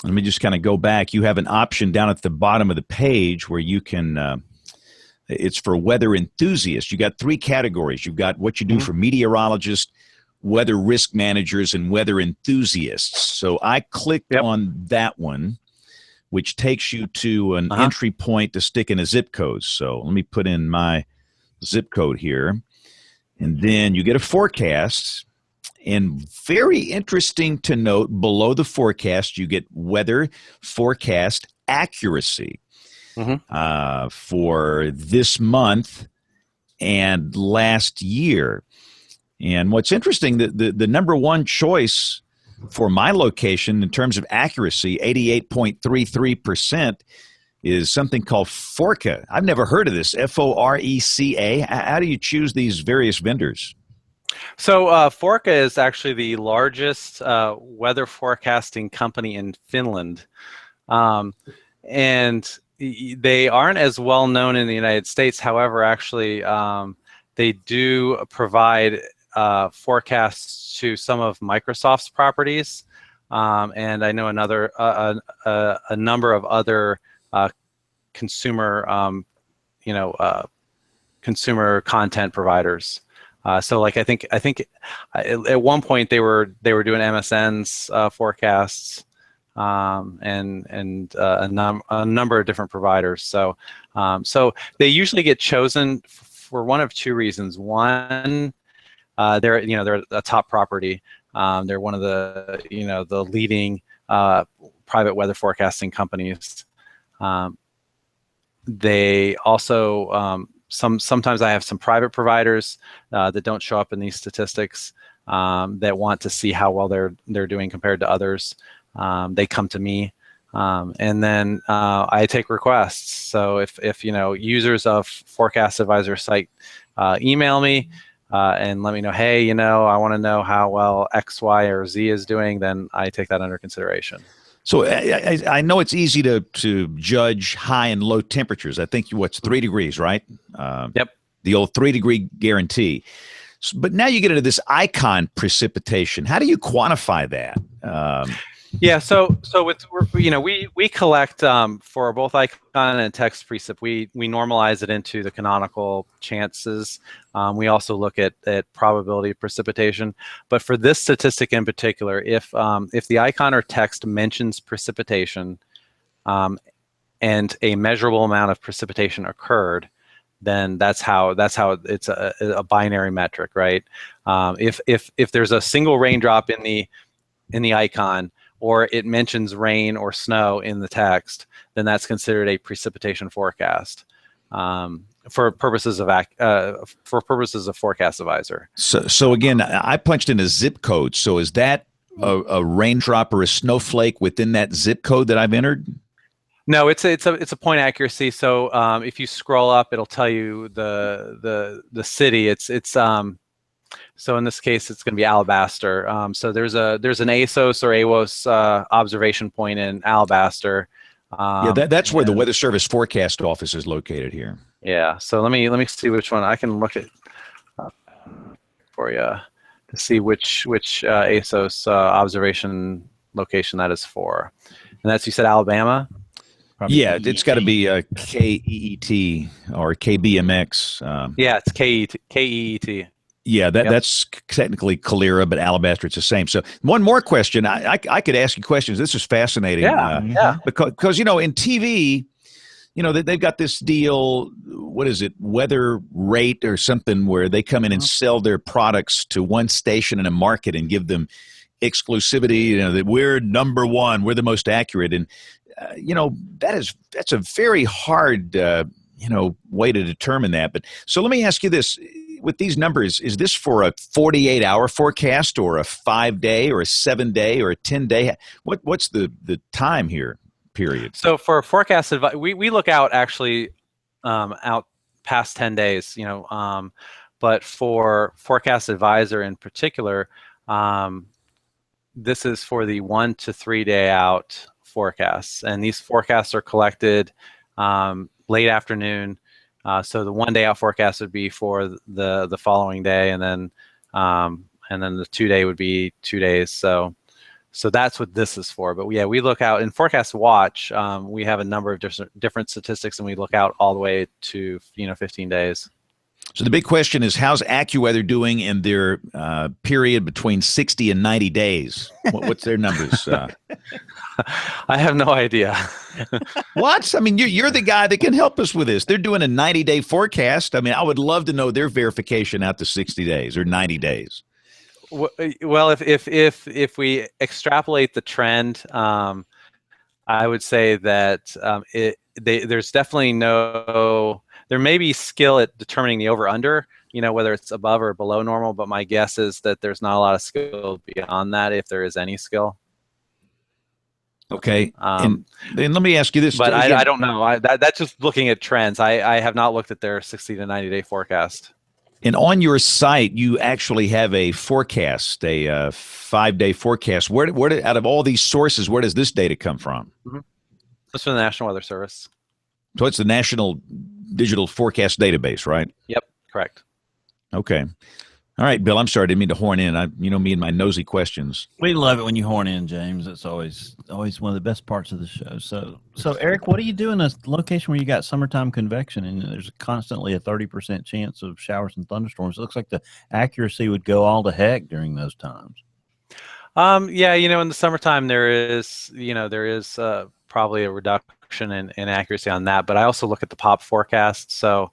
Let me just kind of go back. You have an option down at the bottom of the page where you can, it's for weather enthusiasts. You got 3 categories. You've got what you do for meteorologists, weather risk managers, and weather enthusiasts. So I clicked on that one, which takes you to an entry point to stick in a zip code. So let me put in my zip code here. And then you get a forecast. And very interesting to note, below the forecast, you get weather forecast accuracy for this month and last year. And what's interesting, the number one choice for my location in terms of accuracy, 88.33%, is something called Forca. I've never heard of this, F-O-R-E-C-A. How do you choose these various vendors? So Forca is actually the largest weather forecasting company in Finland, and they aren't as well known in the United States. However, actually, they do provide forecasts to some of Microsoft's properties, and I know a number of other consumer consumer content providers. So like I think at one point they were doing MSN's forecasts and a number of different providers. So so they usually get chosen for one of 2 reasons. One, they're a top property. They're one of the the leading private weather forecasting companies. They also sometimes I have some private providers that don't show up in these statistics that want to see how well they're doing compared to others. They come to me, and then I take requests. So if users of Forecast Advisor site email me and let me know, hey, I want to know how well X, Y, or Z is doing, then I take that under consideration. So I know it's easy to judge high and low temperatures. I think what's 3 degrees, right? Yep. The old 3-degree guarantee. But now you get into this icon precipitation. How do you quantify that? Yeah, so with we collect for both icon and text precip. We normalize it into the canonical chances. We also look at probability of precipitation. But for this statistic in particular, if the icon or text mentions precipitation, and a measurable amount of precipitation occurred, then that's how it's a binary metric, right? If there's a single raindrop in the icon, or it mentions rain or snow in the text, then that's considered a precipitation forecast for purposes of Forecast Advisor. So again, I punched in a zip code. So is that a raindrop or a snowflake within that zip code that I've entered? No, it's a point accuracy. So if you scroll up, it'll tell you the city. So in this case, it's going to be Alabaster. So there's an ASOS or AWOS observation point in Alabaster. Yeah, that's where the Weather Service forecast office is located here. Yeah. So let me see which one I can look at for you to see which ASOS observation location that is for. And that's, you said, Alabama. Probably Yeah, it's got to be KEET or KBMX. Yeah, it's KEET. Yeah, that's technically Calera, but Alabaster, it's the same. So one more question. I could ask you questions. This is fascinating. Yeah. Because in TV, they've got this deal, what is it, Weather Rate or something, where they come in and sell their products to one station in a market and give them exclusivity, that we're number one, we're the most accurate. And that's a very hard, way to determine that. But so let me ask you this. With these numbers, is this for a 48-hour forecast or a 5-day or a 7-day or a 10-day? What's the time here, period? So for forecast advice, we look out actually out past 10 days, but for Forecast Advisor in particular, this is for the 1 to 3 day out forecasts, and these forecasts are collected late afternoon. So the 1 day out forecast would be for the following day, and then the 2 day would be 2 days. So that's what this is for. But yeah, we look out in Forecast Watch. We have a number of different statistics, and we look out all the way to 15 days. So the big question is, how's AccuWeather doing in their period between 60 and 90 days? What's their numbers? I have no idea. What? I mean, you're the guy that can help us with this. They're doing a 90-day forecast. I mean, I would love to know their verification out to 60 days or 90 days. Well, if we extrapolate the trend, I would say that there's definitely there may be skill at determining the over-under, whether it's above or below normal, but my guess is that there's not a lot of skill beyond that, if there is any skill. Okay. And let me ask you this. But I don't know. That's just looking at trends. I have not looked at their 60 to 90-day forecast. And on your site, you actually have a forecast, a 5-day forecast. Where out of all these sources, where does this data come from? Mm-hmm. It's from the National Weather Service. So it's the National Digital Forecast Database, right? Yep, correct. Okay. All right, Bill, I'm sorry, I didn't mean to horn in. Me and my nosy questions. We love it when you horn in, James. It's always one of the best parts of the show. So Eric, what do you do in a location where you got summertime convection and there's constantly a 30% chance of showers and thunderstorms? It looks like the accuracy would go all to heck during those times. Yeah, in the summertime there is probably a reduction in accuracy on that, but I also look at the pop forecast. So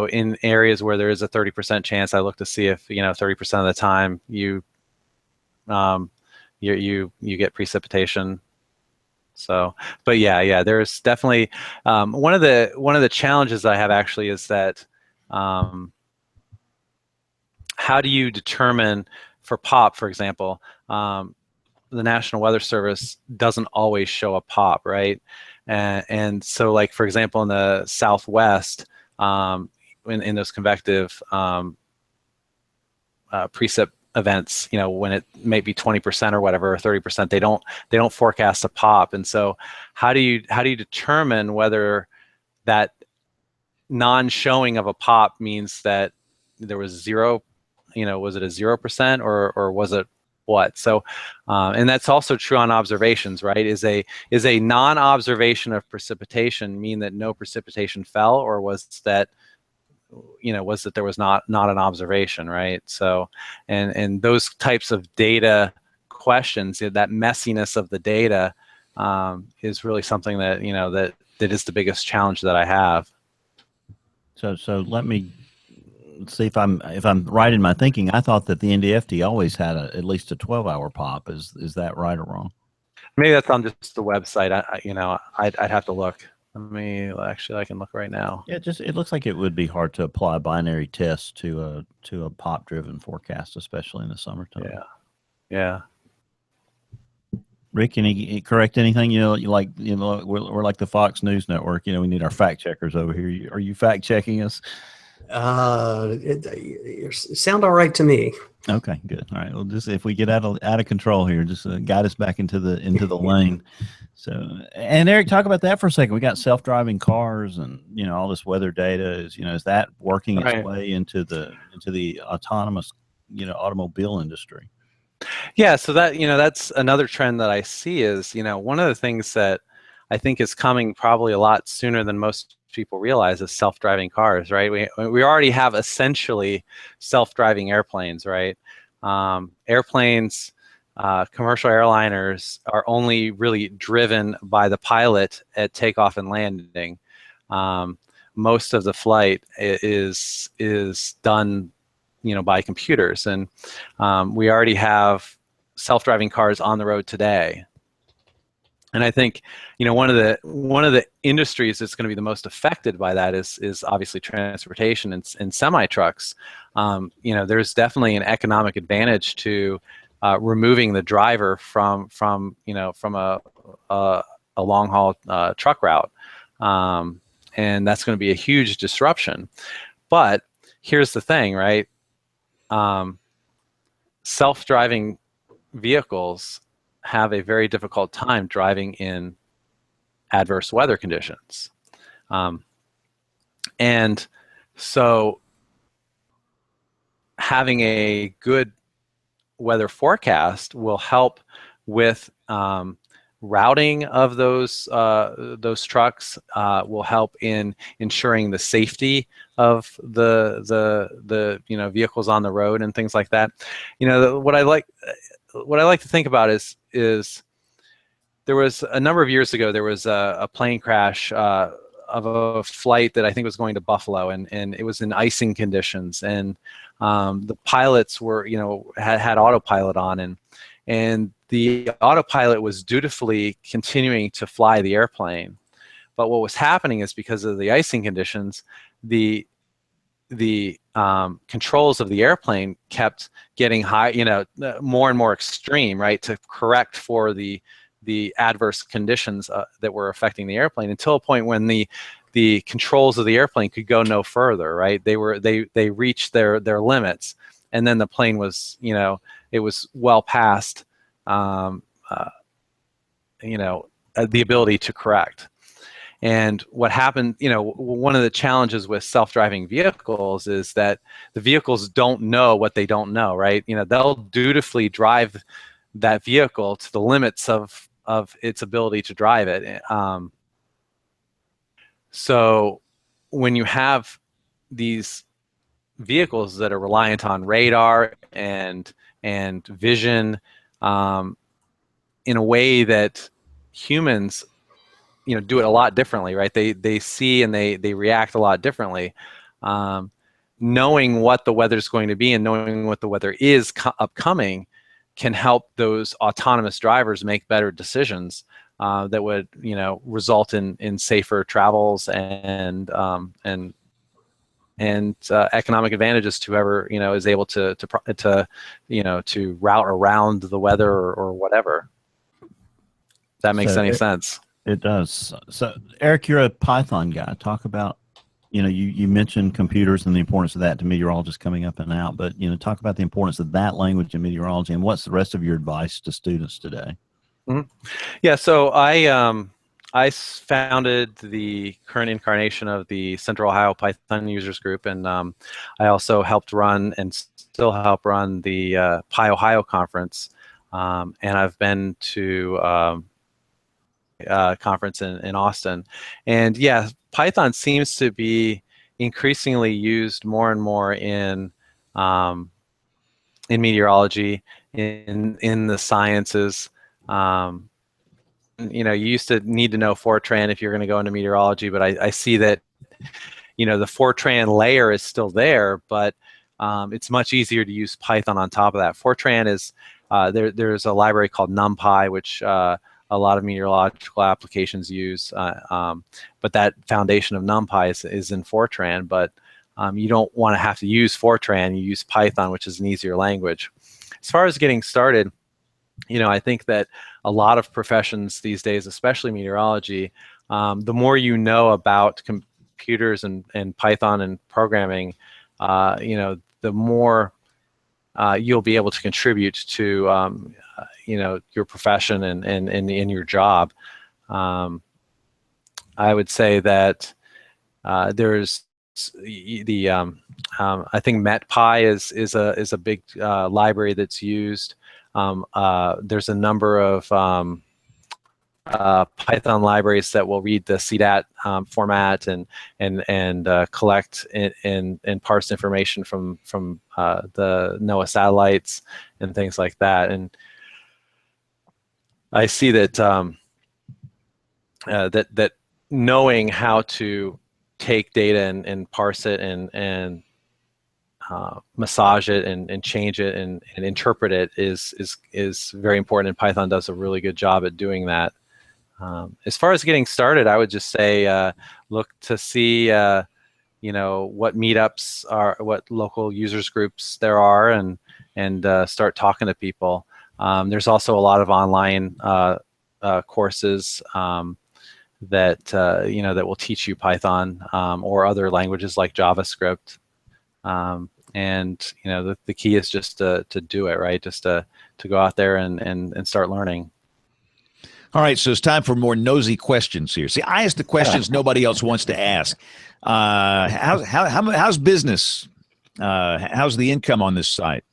in areas where there is a 30% chance, I look to see if 30% of the time you get precipitation. So, but yeah, there's definitely one of the challenges I have actually is that how do you determine for pop, for example, the National Weather Service doesn't always show a pop, right? And so, like, for example, in the Southwest, in those convective precip events, when it may be 20% or whatever, or 30%, they don't forecast a pop. And so how do you determine whether that non-showing of a pop means that there was zero, was it a 0% or was it what? So, and that's also true on observations, right? Is a non-observation of precipitation mean that no precipitation fell, or was that there was not an observation, right? So, and those types of data questions, that messiness of the data, is really something that that is the biggest challenge that I have. So let me see if I'm right in my thinking. I thought that the NDFD always had at least a 12-hour pop. Is that right or wrong? Maybe that's on just the website. I'd have to look. I can look right now. Yeah, it looks like it would be hard to apply binary tests to a pop-driven forecast, especially in the summertime. Yeah. Rick, can you correct anything? We're like the Fox News Network. We need our fact checkers over here. Are you fact checking us? It sound all right to me. Okay, good. All right. Well, just if we get out of control here, just guide us back into the lane. So, and Eric, talk about that for a second. We got self-driving cars, and all this weather data is that working its way into the autonomous automobile industry? Yeah. So that's another trend that I see is one of the things that I think is coming probably a lot sooner than most people realize is self-driving cars, right? We already have essentially self-driving airplanes, right? Airplanes, commercial airliners are only really driven by the pilot at takeoff and landing. Most of the flight is done, by computers, and we already have self-driving cars on the road today. And I think, one of the industries that's going to be the most affected by that is obviously transportation and semi-trucks. There's definitely an economic advantage to removing the driver from a long haul truck route, and that's going to be a huge disruption. But here's the thing, right? Self-driving vehicles have a very difficult time driving in adverse weather conditions. And so having a good weather forecast will help with routing of those trucks, will help in ensuring the safety of the vehicles on the road and things like that. What I like to think about is there was a number of years ago, there was a plane crash of a flight that I think was going to Buffalo, and it was in icing conditions, and the pilots were had autopilot on, and the autopilot was dutifully continuing to fly the airplane. But what was happening is, because of the icing conditions, the controls of the airplane kept getting high, more and more extreme, right, to correct for the adverse conditions that were affecting the airplane, until a point when the controls of the airplane could go no further, right? They reached their limits, and then the plane was, it was well past the ability to correct. And what happened, one of the challenges with self-driving vehicles is that the vehicles don't know what they don't know, right? They'll dutifully drive that vehicle to the limits of its ability to drive it. So when you have these vehicles that are reliant on radar and vision, in a way that humans do it a lot differently, right? They see and they react a lot differently. Knowing what the weather's going to be and knowing what the weather is upcoming can help those autonomous drivers make better decisions that would result in safer travels and economic advantages to whoever is able to route around the weather or whatever. If that makes any sense. It does. So, Eric, you're a Python guy. Talk about, you mentioned computers and the importance of that to meteorologists coming up and out, but, talk about the importance of that language in meteorology, and what's the rest of your advice to students today? Mm-hmm. Yeah, so I founded the current incarnation of the Central Ohio Python Users Group, and I also helped run and still help run the Pi Ohio conference, and I've been to conference in Austin. And yeah, Python seems to be increasingly used more and more in meteorology, in the sciences. You used to need to know Fortran if you're going to go into meteorology, but I see that the Fortran layer is still there, but it's much easier to use Python on top of that. Fortran is there's a library called NumPy, which a lot of meteorological applications use, but that foundation of NumPy is in Fortran. But you don't want to have to use Fortran. You use Python, which is an easier language. As far as getting started, I think that a lot of professions these days, especially meteorology, the more you know about computers and Python and programming, the more you'll be able to contribute to your profession and in your job. I would say that there's I think MetPy is a big library that's used. There's a number of Python libraries that will read the CDAT format and collect and parse information from the NOAA satellites and things like that. And I see that that knowing how to take data and parse it and massage it and change it and interpret it is very important, and Python does a really good job at doing that. As far as getting started, I would just say look to see what meetups are, what local users groups there are, and start talking to people. There's also a lot of online courses that that will teach you Python or other languages like JavaScript. And the key is just to do it, right? Just to go out there and start learning. All right, so it's time for more nosy questions here. See, I ask the questions nobody else wants to ask. How's business? How's the income on this site?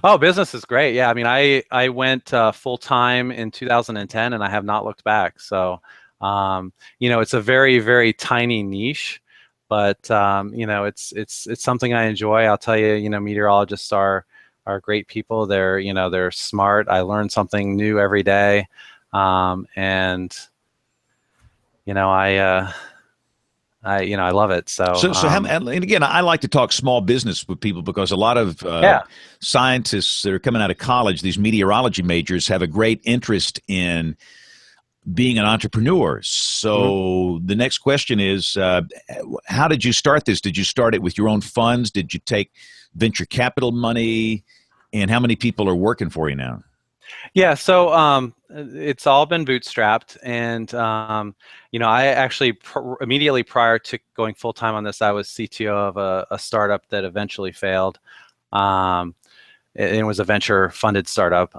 Oh, business is great. Yeah, I mean, I went full time in 2010, and I have not looked back. So, it's a very, very tiny niche, but it's something I enjoy. I'll tell you, meteorologists are great people. They're smart. I learn something new every day, and I love it. So and again, I like to talk small business with people because a lot of scientists that are coming out of college, these meteorology majors, have a great interest in being an entrepreneur. So the next question is, how did you start this? Did you start it with your own funds? Did you take venture capital money? And how many people are working for you now? Yeah, so it's all been bootstrapped, and I actually immediately prior to going full time on this, I was CTO of a startup that eventually failed. It was a venture funded startup,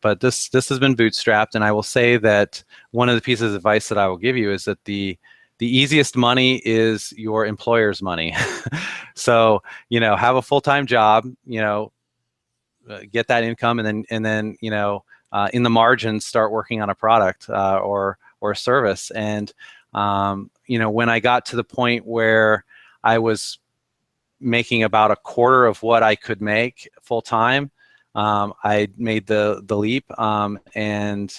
but this has been bootstrapped, and I will say that one of the pieces of advice that I will give you is that the easiest money is your employer's money. So have a full-time job, get that income, and then in the margins start working on a product or a service. And when I got to the point where I was making about a quarter of what I could make full time, I made the leap and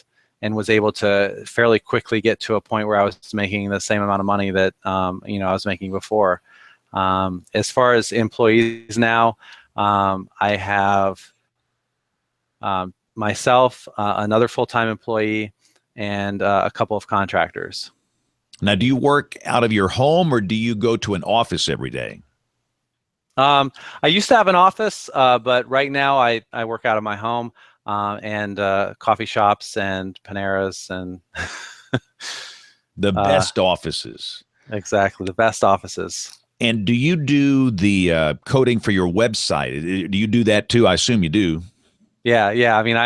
was able to fairly quickly get to a point where I was making the same amount of money that I was making before. As far as employees now, I have myself, another full-time employee, and a couple of contractors. Now, do you work out of your home or do you go to an office every day? I used to have an office, but right now I work out of my home and coffee shops and Paneras and the best offices. Exactly, the best offices. And do you do the coding for your website? Do you do that too? I assume you do. Yeah. I mean,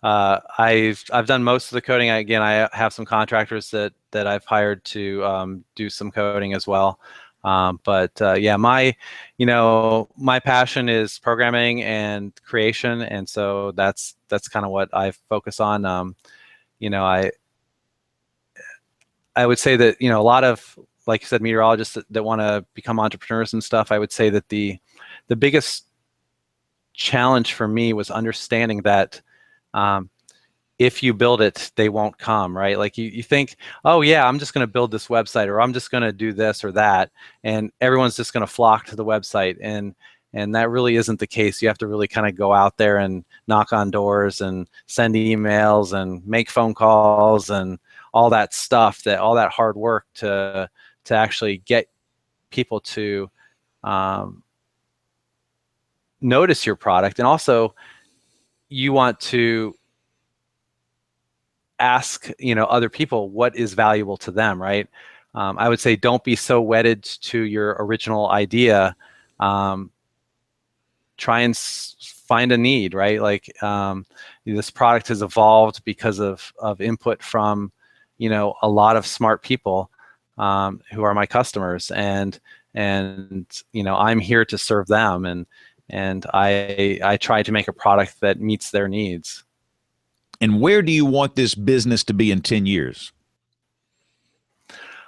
I've done most of the coding. Again, I have some contractors that I've hired to do some coding as well. But my passion is programming and creation, and so that's kind of what I focus on. I would say that a lot of, like you said, meteorologists that want to become entrepreneurs and stuff. I would say that the biggest challenge for me was understanding that if you build it, they won't come, right? Like you think, oh yeah, I'm just going to build this website, or I'm just going to do this or that, and everyone's just going to flock to the website. And that really isn't the case. You have to really kind of go out there and knock on doors and send emails and make phone calls and all that stuff, all that hard work to actually get people to notice your product. And also, you want to ask other people what is valuable to them, right? I would say don't be so wedded to your original idea. Try and find a need, right? Like this product has evolved because of input from a lot of smart people who are my customers, and I'm here to serve them, and I try to make a product that meets their needs. And where do you want this business to be in 10 years?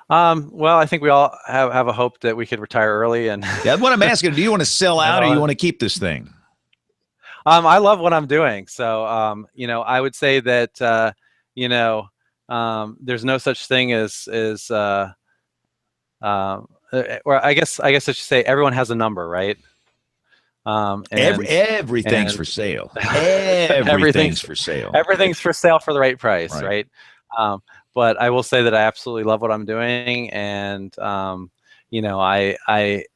Well, I think we all have a hope that we could retire early. And that's what I'm asking. Do you want to sell out, or you want to keep this thing? I love what I'm doing. So, I would say that, there's no such thing as or I guess I should say everyone has a number, right? Everything's for sale. Everything's for sale. Everything's for sale for the right price, right? But I will say that I absolutely love what I'm doing, and I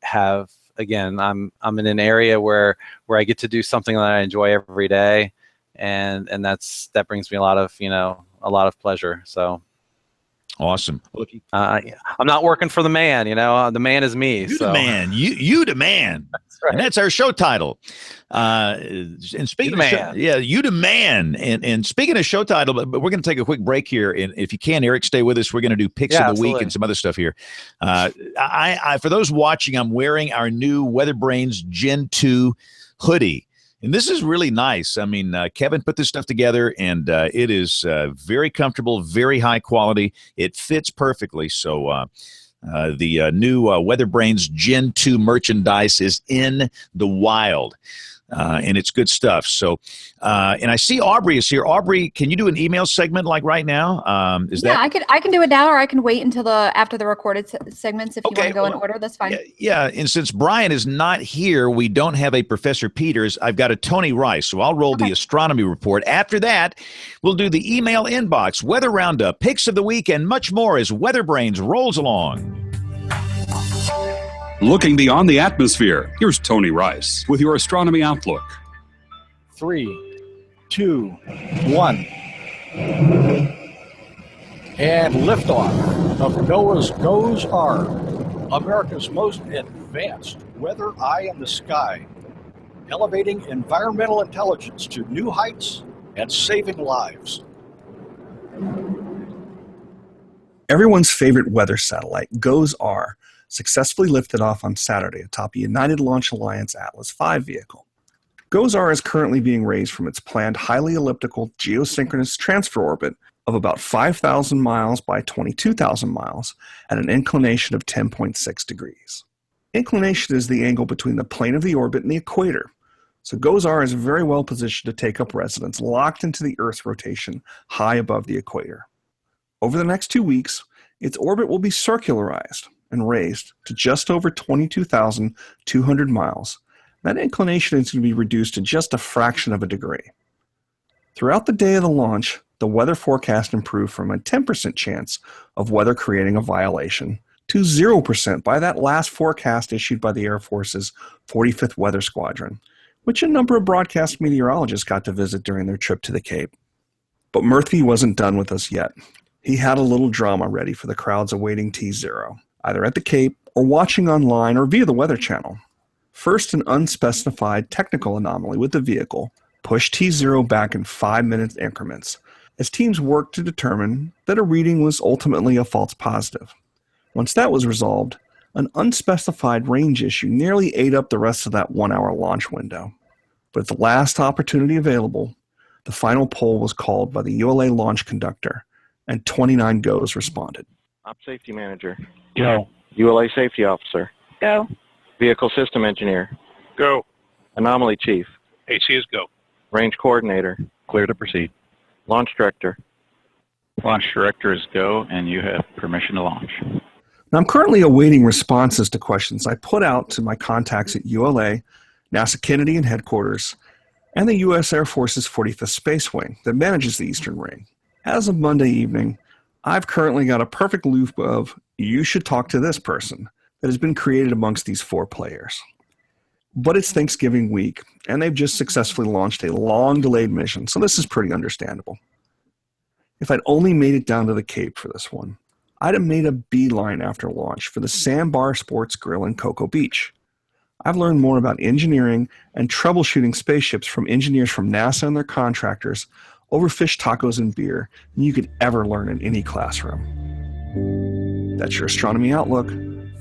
have, again, I'm in an area where I get to do something that I enjoy every day, and that brings me a lot of pleasure. So awesome. I'm not working for the man, the man is me. You the man. You the man. That's right. And that's our show title. And speaking of you the man. And speaking of show title, but we're going to take a quick break here. And if you can, Eric, stay with us. We're going to do picks of the week and some other stuff here. I for those watching, I'm wearing our new WeatherBrains Gen 2 hoodie. And this is really nice. I mean, Kevin put this stuff together, and it is very comfortable, very high quality. It fits perfectly. So the new WeatherBrains Gen 2 merchandise is in the wild, and it's good stuff. So, and I see Aubrey is here. Aubrey, can you do an email segment like right now? I can do it now, or I can wait until after the recorded segments if you want to go in order. That's fine. Yeah, and since Brian is not here, we don't have a Professor Peters. I've got a Tony Rice, so I'll roll the astronomy report. After that, we'll do the email inbox, weather roundup, picks of the week, and much more as WeatherBrains rolls along. Looking beyond the atmosphere, here's Tony Rice with your astronomy outlook. 3, 2, 1. And liftoff of NOAA's GOES-R, America's most advanced weather eye in the sky, elevating environmental intelligence to new heights and saving lives. Everyone's favorite weather satellite, GOES-R, successfully lifted off on Saturday atop a United Launch Alliance Atlas V vehicle. GOES-R is currently being raised from its planned highly elliptical geosynchronous transfer orbit of about 5,000 miles by 22,000 miles at an inclination of 10.6 degrees. Inclination is the angle between the plane of the orbit and the equator, so GOES-R is very well positioned to take up residence locked into the Earth's rotation high above the equator. Over the next 2 weeks, its orbit will be circularized and raised to just over 22,200 miles. That inclination is going to be reduced to just a fraction of a degree. Throughout the day of the launch, the weather forecast improved from a 10% chance of weather creating a violation to 0% by that last forecast issued by the Air Force's 45th Weather Squadron, which a number of broadcast meteorologists got to visit during their trip to the Cape. But Murphy wasn't done with us yet. He had a little drama ready for the crowds awaiting T0, either at the Cape or watching online or via the Weather Channel. First, an unspecified technical anomaly with the vehicle pushed T0 back in 5-minute increments as teams worked to determine that a reading was ultimately a false positive. Once that was resolved, an unspecified range issue nearly ate up the rest of that 1-hour launch window. But at the last opportunity available, the final poll was called by the ULA launch conductor, and 29 GOES responded. Op Safety Manager. Go. ULA Safety Officer. Go. Vehicle System Engineer. Go. Anomaly Chief. AC is go. Range Coordinator. Clear to proceed. Launch director. Launch director is go, and you have permission to launch. Now, I'm currently awaiting responses to questions I put out to my contacts at ULA, NASA Kennedy and headquarters, and the U.S. Air Force's 45th Space Wing that manages the Eastern Ring. As of Monday evening, I've currently got a perfect loop of "you should talk to this person" that has been created amongst these 4 players. But it's Thanksgiving week, and they've just successfully launched a long-delayed mission, so this is pretty understandable. If I'd only made it down to the Cape for this one, I'd have made a beeline after launch for the Sandbar Sports Grill in Cocoa Beach. I've learned more about engineering and troubleshooting spaceships from engineers from NASA and their contractors over fish tacos and beer than you could ever learn in any classroom. That's your Astronomy Outlook.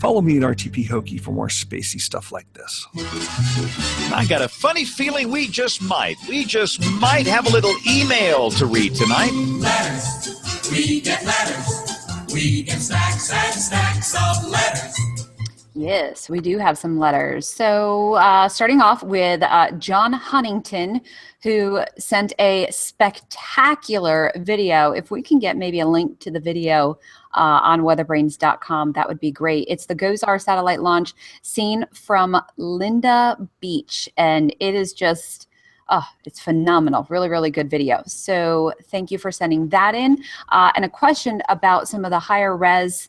Follow me at RTP Hokie for more spacey stuff like this. I got a funny feeling we just might have a little email to read tonight. Letters. We get letters. We get stacks and stacks of letters. Yes, we do have some letters. So starting off with John Huntington, who sent a spectacular video. If we can get maybe a link to the video on weatherbrains.com, that would be great. It's the GOES-R satellite launch seen from Linda Beach, and it is just, it's phenomenal. Really, really good video. So thank you for sending that in. And a question about some of the higher res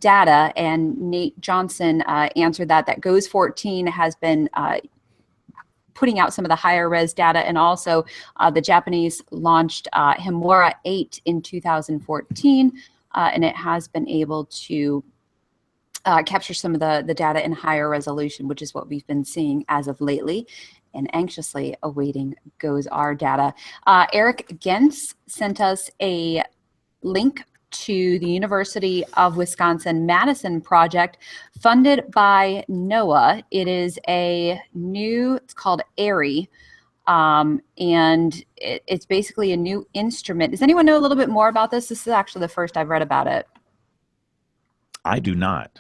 data, and Nate Johnson answered that GOES 14 has been putting out some of the higher res data, and also the Japanese launched Himura 8 in 2014, and it has been able to capture some of the data in higher resolution, which is what we've been seeing as of lately, and anxiously awaiting GOES-R data. Eric Gens sent us a link to the University of Wisconsin-Madison project funded by NOAA. It is it's called AIRI, and it's basically a new instrument. Does anyone know a little bit more about this? This is actually the first I've read about it. I do not.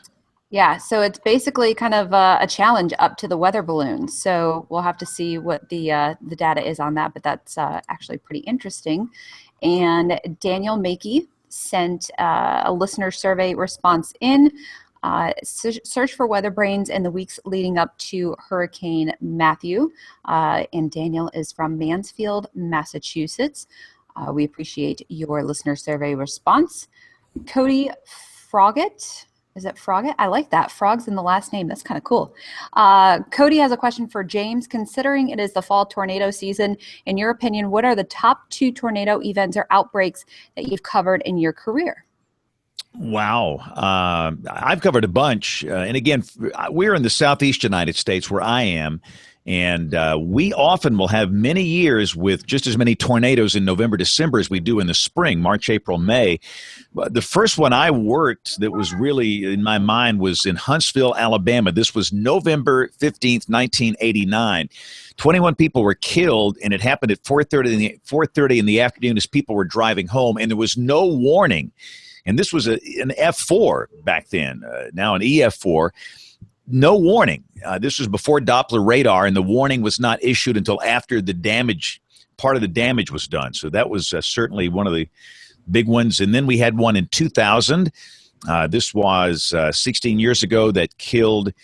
Yeah, so it's basically kind of a challenge up to the weather balloon. So we'll have to see what the data is on that, but that's actually pretty interesting. And Daniel Makey sent a listener survey response in. Search for WeatherBrains in the weeks leading up to Hurricane Matthew. And Daniel is from Mansfield, Massachusetts. We appreciate your listener survey response. Cody Froggett. Is it Froggett? I like that. Frog's in the last name. That's kind of cool. Cody has a question for James. Considering it is the fall tornado season, in your opinion, what are the top 2 tornado events or outbreaks that you've covered in your career? Wow. I've covered a bunch. And again, we're in the southeast United States where I am. And we often will have many years with just as many tornadoes in November, December as we do in the spring, March, April, May. The first one I worked that was really in my mind was in Huntsville, Alabama. This was November 15th, 1989. 21 people were killed, and it happened at 4:30 in the afternoon as people were driving home, and there was no warning. And this was an F4 back then, now an EF4. No warning. This was before Doppler radar, and the warning was not issued until after part of the damage was done. So that was certainly one of the big ones. And then we had one in 2000. This was 16 years ago that killed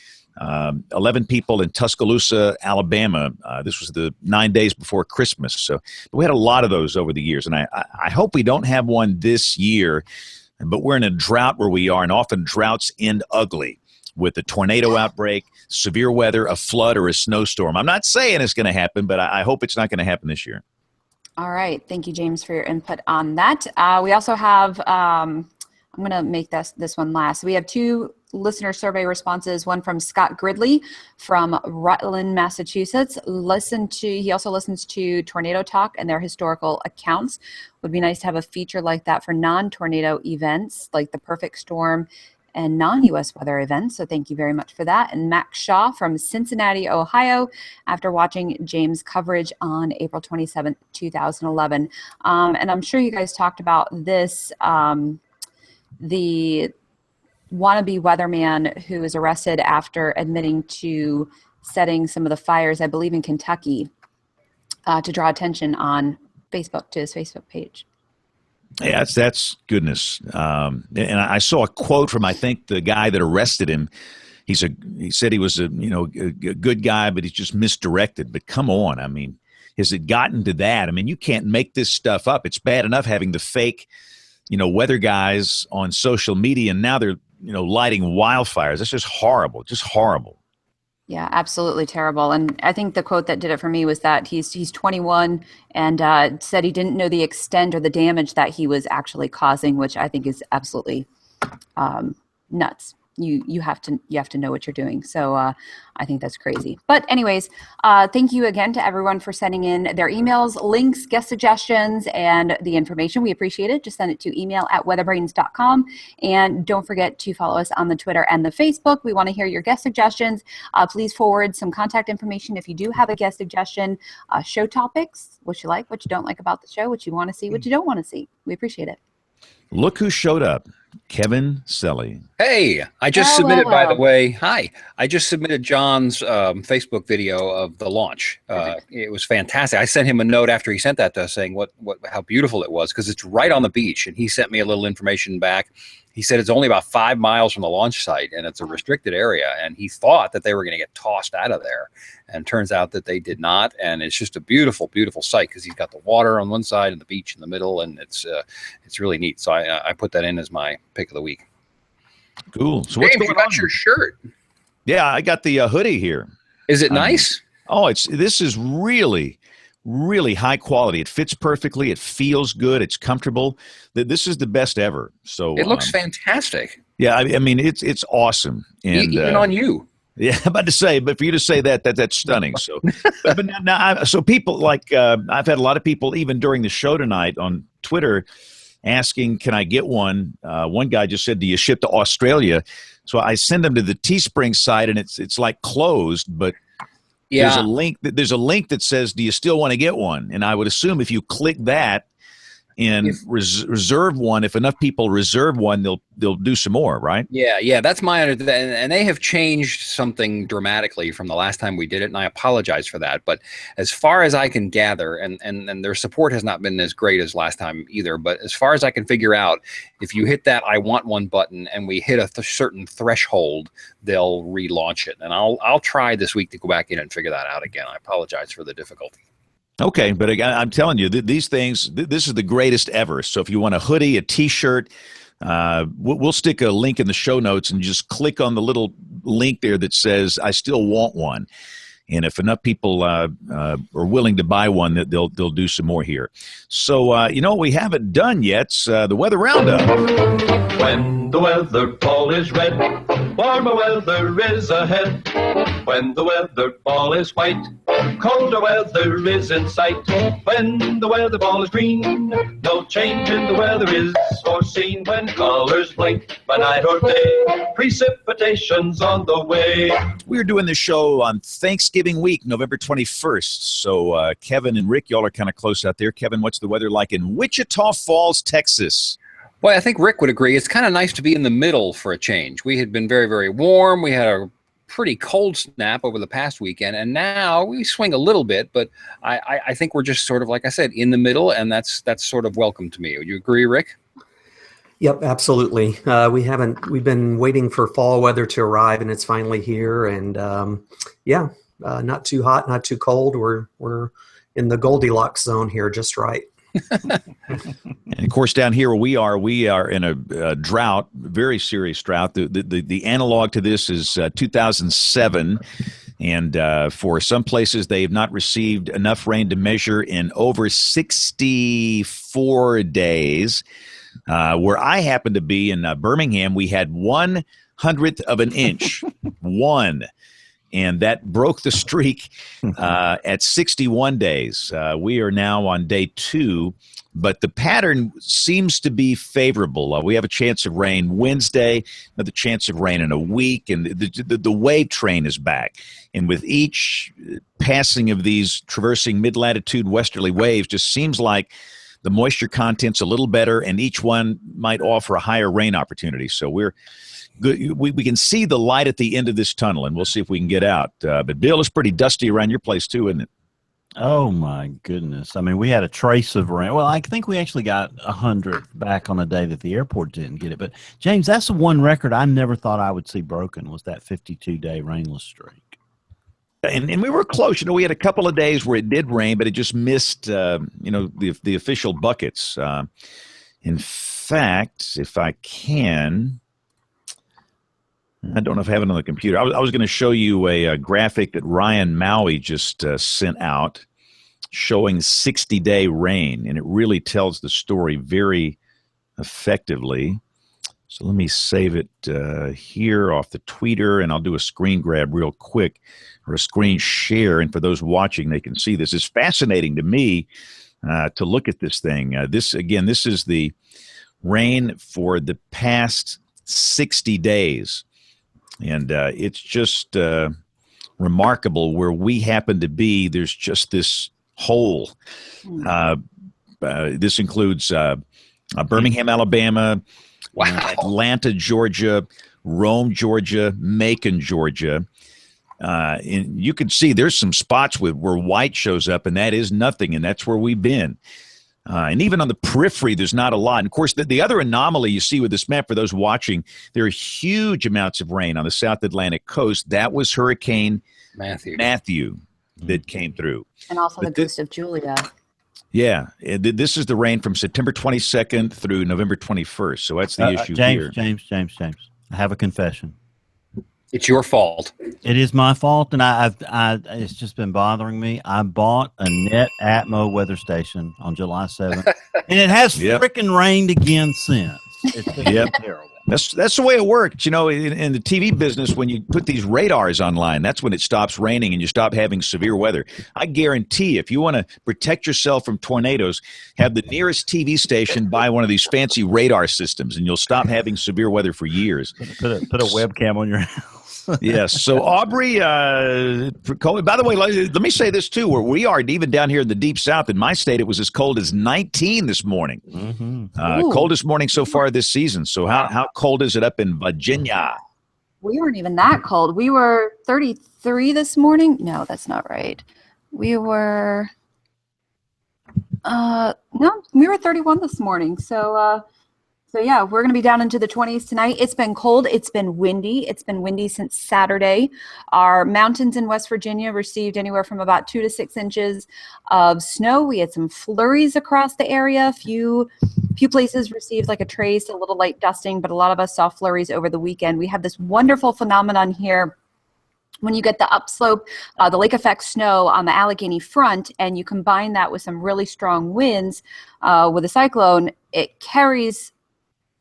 11 people in Tuscaloosa, Alabama. This was the 9 days before Christmas. So we had a lot of those over the years. And I hope we don't have one this year, but we're in a drought where we are, and often droughts end ugly, with a tornado outbreak, severe weather, a flood, or a snowstorm. I'm not saying it's going to happen, but I hope it's not going to happen this year. All right. Thank you, James, for your input on that. We also have, I'm going to make this one last. We have 2 listener survey responses, one from Scott Gridley from Rutland, Massachusetts. He also listens to Tornado Talk and their historical accounts. Would be nice to have a feature like that for non-tornado events, like the perfect storm and non-U.S. weather events. So thank you very much for that. And Max Shaw from Cincinnati, Ohio, after watching James' coverage on April 27, 2011. And I'm sure you guys talked about this, the wannabe weatherman who was arrested after admitting to setting some of the fires, I believe in Kentucky, to draw attention on Facebook, to his Facebook page. Yeah, that's goodness. And I saw a quote from, I think, the guy that arrested him. He said he was a good guy, but he's just misdirected. But come on, I mean, has it gotten to that? I mean, you can't make this stuff up. It's bad enough having the fake, weather guys on social media, and now they're lighting wildfires. That's just horrible. Just horrible. Yeah, absolutely terrible. And I think the quote that did it for me was that he's 21 and said he didn't know the extent or the damage that he was actually causing, which I think is absolutely nuts. You have to know what you're doing. So I think that's crazy. But anyways, thank you again to everyone for sending in their emails, links, guest suggestions, and the information. We appreciate it. Just send it to email@weatherbrains.com. And don't forget to follow us on the Twitter and the Facebook. We want to hear your guest suggestions. Please forward some contact information if you do have a guest suggestion, show topics, what you like, what you don't like about the show, what you want to see, what you don't want to see. We appreciate it. Look who showed up. Kevin Selly. Hey, I just submitted, by the way. Hi. I just submitted John's Facebook video of the launch. It was fantastic. I sent him a note after he sent that to us saying how beautiful it was, because it's right on the beach. And he sent me a little information back. He said it's only about 5 miles from the launch site, and it's a restricted area. And he thought that they were going to get tossed out of there. And turns out that they did not. And it's just a beautiful, beautiful site, because he's got the water on one side and the beach in the middle. And it's really neat. So I put that in as my pick of the week. Cool. So what's James, going you on? got your shirt. Yeah, I got the hoodie here. Is it nice? This is really, really high quality. It fits perfectly. It feels good. It's comfortable. This is the best ever. So it looks fantastic. Yeah, I mean it's awesome. And even on you. Yeah, I'm about to say, but for you to say that's stunning. So, but now so people like I've had a lot of people even during the show tonight on Twitter asking, "Can I get one?" One guy just said, "Do you ship to Australia?" So I send them to the Teespring site, and it's like closed, but yeah, there's a link that says, "Do you still want to get one?" And I would assume if you click that and reserve one, if enough people reserve one, they'll do some more, right? Yeah, that's my understanding. And they have changed something dramatically from the last time we did it, and I apologize for that. But as far as I can gather, and their support has not been as great as last time either, but as far as I can figure out, if you hit that "I want one" button and we hit a certain threshold, they'll relaunch it. And I'll try this week to go back in and figure that out again. I apologize for the difficulty. Okay, but again, I'm telling you, these things, this is the greatest ever. So if you want a hoodie, a T-shirt, we'll stick a link in the show notes, and just click on the little link there that says, "I still want one." And if enough people are willing to buy one, that they'll do some more here. So what we haven't done yet, the weather roundup. When the weather ball is red, warmer weather is ahead. When the weather ball is white, colder weather is in sight. When the weather ball is green, no change in the weather is foreseen. When colors blink by night or day, precipitation's on the way. We're doing this show on Thanksgiving week, November 21st. So Kevin and Rick, y'all are kind of close out there. Kevin, what's the weather like in Wichita Falls, Texas? Well, I think Rick would agree. It's kind of nice to be in the middle for a change. We had been very, very warm. We had a pretty cold snap over the past weekend, and now we swing a little bit, but I think we're just sort of, like I said, in the middle, and that's sort of welcome to me. Would you agree, Rick? Yep, absolutely. We've been waiting for fall weather to arrive, and it's finally here. And not too hot, not too cold. We're in the Goldilocks zone here, just right. And of course, down here where we are in a drought, very serious drought. The analog to this is 2007. And for some places, they have not received enough rain to measure in over 64 days. Where I happen to be in Birmingham, we had 1/100th of an inch. One. And that broke the streak at 61 days. We are now on day 2, but the pattern seems to be favorable. We have a chance of rain Wednesday, another chance of rain in a week, and the wave train is back. And with each passing of these traversing mid-latitude westerly waves, just seems like the moisture content's a little better, and each one might offer a higher rain opportunity. So we're good. We can see the light at the end of this tunnel, and we'll see if we can get out. But Bill, it's pretty dusty around your place too, isn't it? Oh my goodness! I mean, we had a trace of rain. Well, I think we actually got 100 back on a day that the airport didn't get it. But James, that's the one record I never thought I would see broken, was that 52-day rainless streak. And we were close. We had a couple of days where it did rain, but it just missed, the official buckets. In fact, if I can, I don't know if I have it on the computer. I was going to show you a graphic that Ryan Maui just sent out showing 60-day rain, and it really tells the story very effectively. So let me save it here off the tweeter, and I'll do a screen grab real quick, or a screen share, and for those watching, they can see this. It's fascinating to me to look at this thing. This is the rain for the past 60 days. And it's just remarkable where we happen to be. There's just this hole. This includes Birmingham, Alabama, Atlanta, Georgia, Rome, Georgia, Macon, Georgia. And you can see there's some spots where white shows up, and that is nothing, and that's where we've been. And even on the periphery, there's not a lot. And of course, the other anomaly you see with this map, for those watching, there are huge amounts of rain on the South Atlantic coast. That was Hurricane Matthew that came through. And also the ghost of Julia. Yeah. This is the rain from September 22nd through November 21st. So that's the issue here. James, I have a confession. It's your fault. It is my fault, and it's just been bothering me. I bought a Net Atmo weather station on July 7th, and it has freaking rained again since. It's been terrible. That's the way it works. In the TV business, when you put these radars online, that's when it stops raining and you stop having severe weather. I guarantee if you want to protect yourself from tornadoes, have the nearest TV station buy one of these fancy radar systems, and you'll stop having severe weather for years. Put a webcam on your house. Yes. So Aubrey, by the way, let me say this too, where we are, even down here in the deep south, in my state, it was as cold as 19 this morning. Mm-hmm. Coldest morning so far this season. So how cold is it up in Virginia? We weren't even that cold. We were 33 this morning. No, that's not right. We were, we were 31 this morning. So yeah, we're going to be down into the 20s tonight. It's been cold. It's been windy. It's been windy since Saturday. Our mountains in West Virginia received anywhere from about 2 to 6 inches of snow. We had some flurries across the area. Few places received like a trace, a little light dusting, but a lot of us saw flurries over the weekend. We have this wonderful phenomenon here. When you get the upslope, the lake effect snow on the Allegheny front, and you combine that with some really strong winds with a cyclone, it carries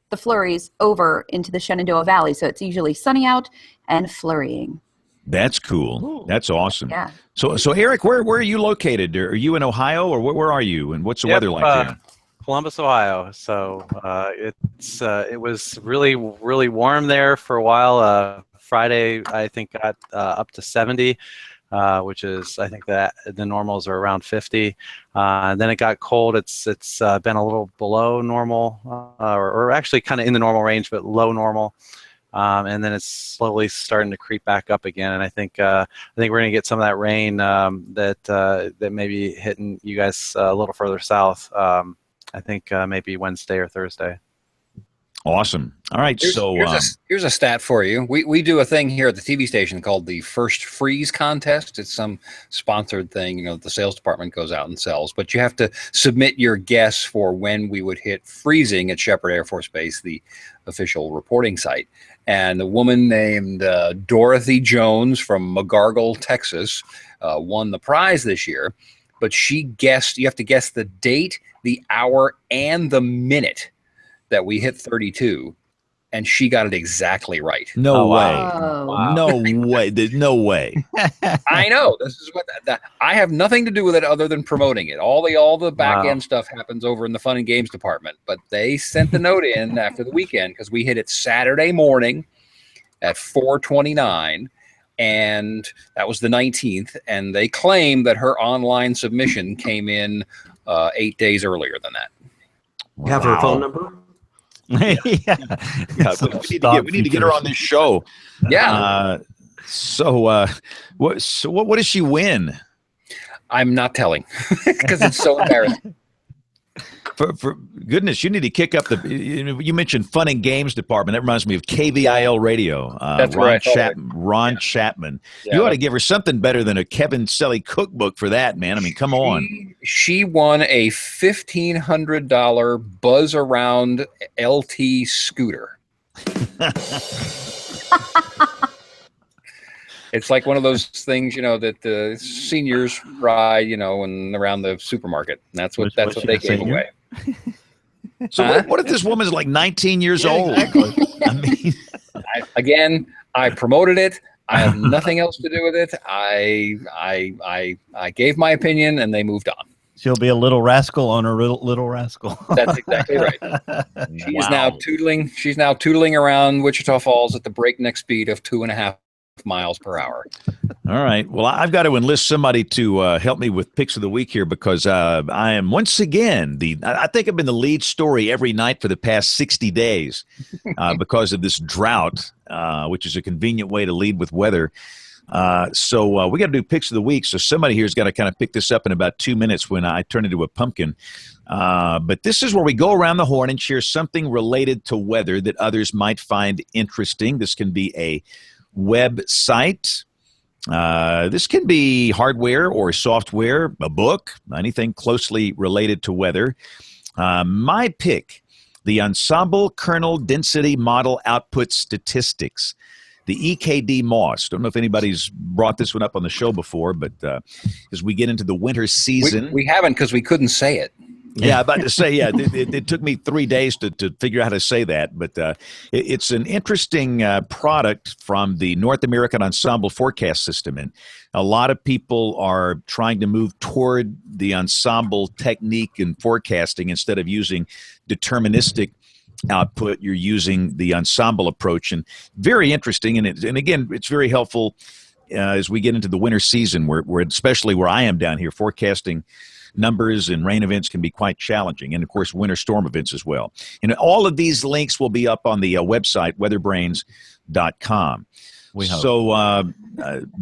the flurries over into the Shenandoah Valley. So it's usually sunny out and flurrying. That's cool. Ooh. That's awesome. Yeah. So Eric, where are you located? Are you in Ohio, or where are you? And what's the weather like there? Columbus, Ohio. So it was really, really warm there for a while. Friday, I think, got up to 70. Which is, I think that the normals are around 50. And then it got cold. It's been a little below normal, or actually kind of in the normal range, but low normal. And then it's slowly starting to creep back up again. And I think we're going to get some of that rain that may be hitting you guys a little further south. I think maybe Wednesday or Thursday. Awesome. All right. Here's a stat for you. We do a thing here at the TV station called the First Freeze Contest. It's some sponsored thing, the sales department goes out and sells, but you have to submit your guess for when we would hit freezing at Shepherd Air Force Base, the official reporting site. And a woman named Dorothy Jones from McGargle, Texas, won the prize this year, but she guessed, you have to guess the date, the hour, and the minute that we hit 32, and she got it exactly right. No way. Wow. No way. There's no way. I know. This is what I have nothing to do with it other than promoting it. All the back end stuff happens over in the fun and games department, but they sent the note in after the weekend because we hit it Saturday morning at 4:29, and that was the 19th, and they claim that her online submission came in 8 days earlier than that. You have her phone number? Yeah. We need to get her on this show. Yeah. So what does she win? I'm not telling because it's so embarrassing. For goodness, you need to kick up the. You mentioned fun and games department. That reminds me of KVIL Radio. That's Ron right. Ron Chapman. Yeah, You ought to give her something better than a Kevin Selly cookbook for that, man. I mean, come on. She won a $1,500 Buzz Around LT scooter. It's like one of those things, that the seniors ride, and around the supermarket. That's what they gave away. So what if this woman's like 19 years old? Exactly. I mean, I promoted it. I have nothing else to do with it. I gave my opinion, and they moved on. She'll be a little rascal on her little rascal. That's exactly right. She's now tootling. She's now tootling around Wichita Falls at the breakneck speed of 2.5 miles per hour. All right. Well, I've got to enlist somebody to help me with picks of the week here because I am once again I think I've been the lead story every night for the past 60 days because of this drought, which is a convenient way to lead with weather. So we got to do picks of the week. So somebody here's got to kind of pick this up in about 2 minutes when I turn into a pumpkin. But this is where we go around the horn and share something related to weather that others might find interesting. This can be a website. This can be hardware or software, a book, anything closely related to weather. My pick, the Ensemble Kernel Density Model Output Statistics, the EKD MOS. Don't know if anybody's brought this one up on the show before, but as we get into the winter season. We haven't because we couldn't say it. Yeah, about to say, it took me 3 days to figure out how to say that, but it's an interesting product from the North American Ensemble Forecast System, and a lot of people are trying to move toward the ensemble technique in forecasting instead of using deterministic output. You're using the ensemble approach, and very interesting, and again, it's very helpful as we get into the winter season, where especially where I am down here, forecasting numbers and rain events can be quite challenging, and of course winter storm events as well. And all of these links will be up on the website weatherbrains.com. So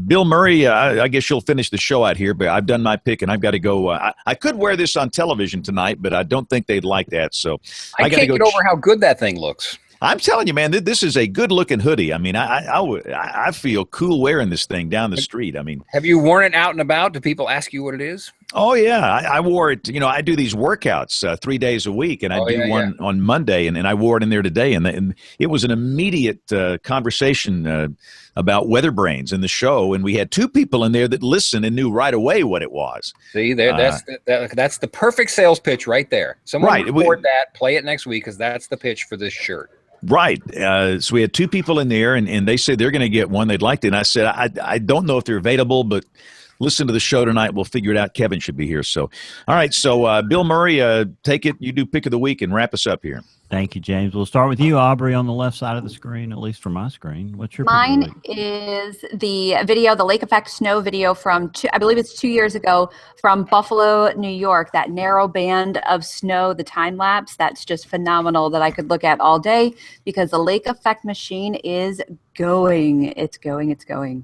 Bill Murray, I guess you'll finish the show out here, but I've done my pick and I've got to go. I could wear this on television tonight, but I don't think they'd like that. So I can't get over how good that thing looks. I'm telling you, man, this is a good-looking hoodie. I mean, I feel cool wearing this thing down the street. I mean, have you worn it out and about? Do people ask you what it is? Oh yeah, I wore it. I do these workouts 3 days a week, and I do one on Monday, and I wore it in there today, and it was an immediate conversation about WeatherBrains in the show, and we had 2 people in there that listened and knew right away what it was. See, that's the perfect sales pitch right there. Someone record that, play it next week because that's the pitch for this shirt. Right. So we had 2 people in there, and they said they're going to get one. They'd like to. And I said, I don't know if they're available, but listen to the show tonight. We'll figure it out. Kevin should be here. So, all right. So, Bill Murray, take it. You do pick of the week and wrap us up here. Thank you, James. We'll start with you, Aubrey, on the left side of the screen, at least for my screen. What's your Mine is the video, the Lake Effect snow video from, I believe it's 2 years ago, from Buffalo, New York. That narrow band of snow, the time lapse, that's just phenomenal that I could look at all day because the Lake Effect machine is going. It's going. It's going.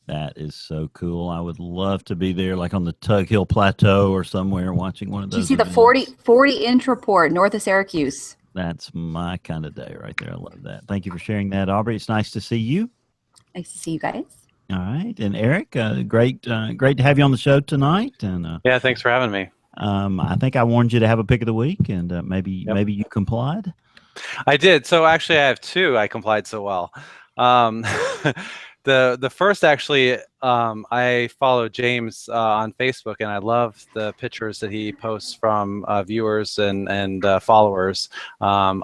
That is so cool. I would love to be there, like on the Tug Hill Plateau or somewhere watching one of those. Do you see the 40-inch report north of Syracuse? That's my kind of day right there. I love that. Thank you for sharing that, Aubrey. It's nice to see you. Nice to see you guys. All right. And Eric, great to have you on the show tonight. And yeah, thanks for having me. I think I warned you to have a pick of the week, and maybe you complied. I did. So actually, I have 2. I complied so well. The first, actually, I follow James on Facebook, and I love the pictures that he posts from viewers and followers. I'm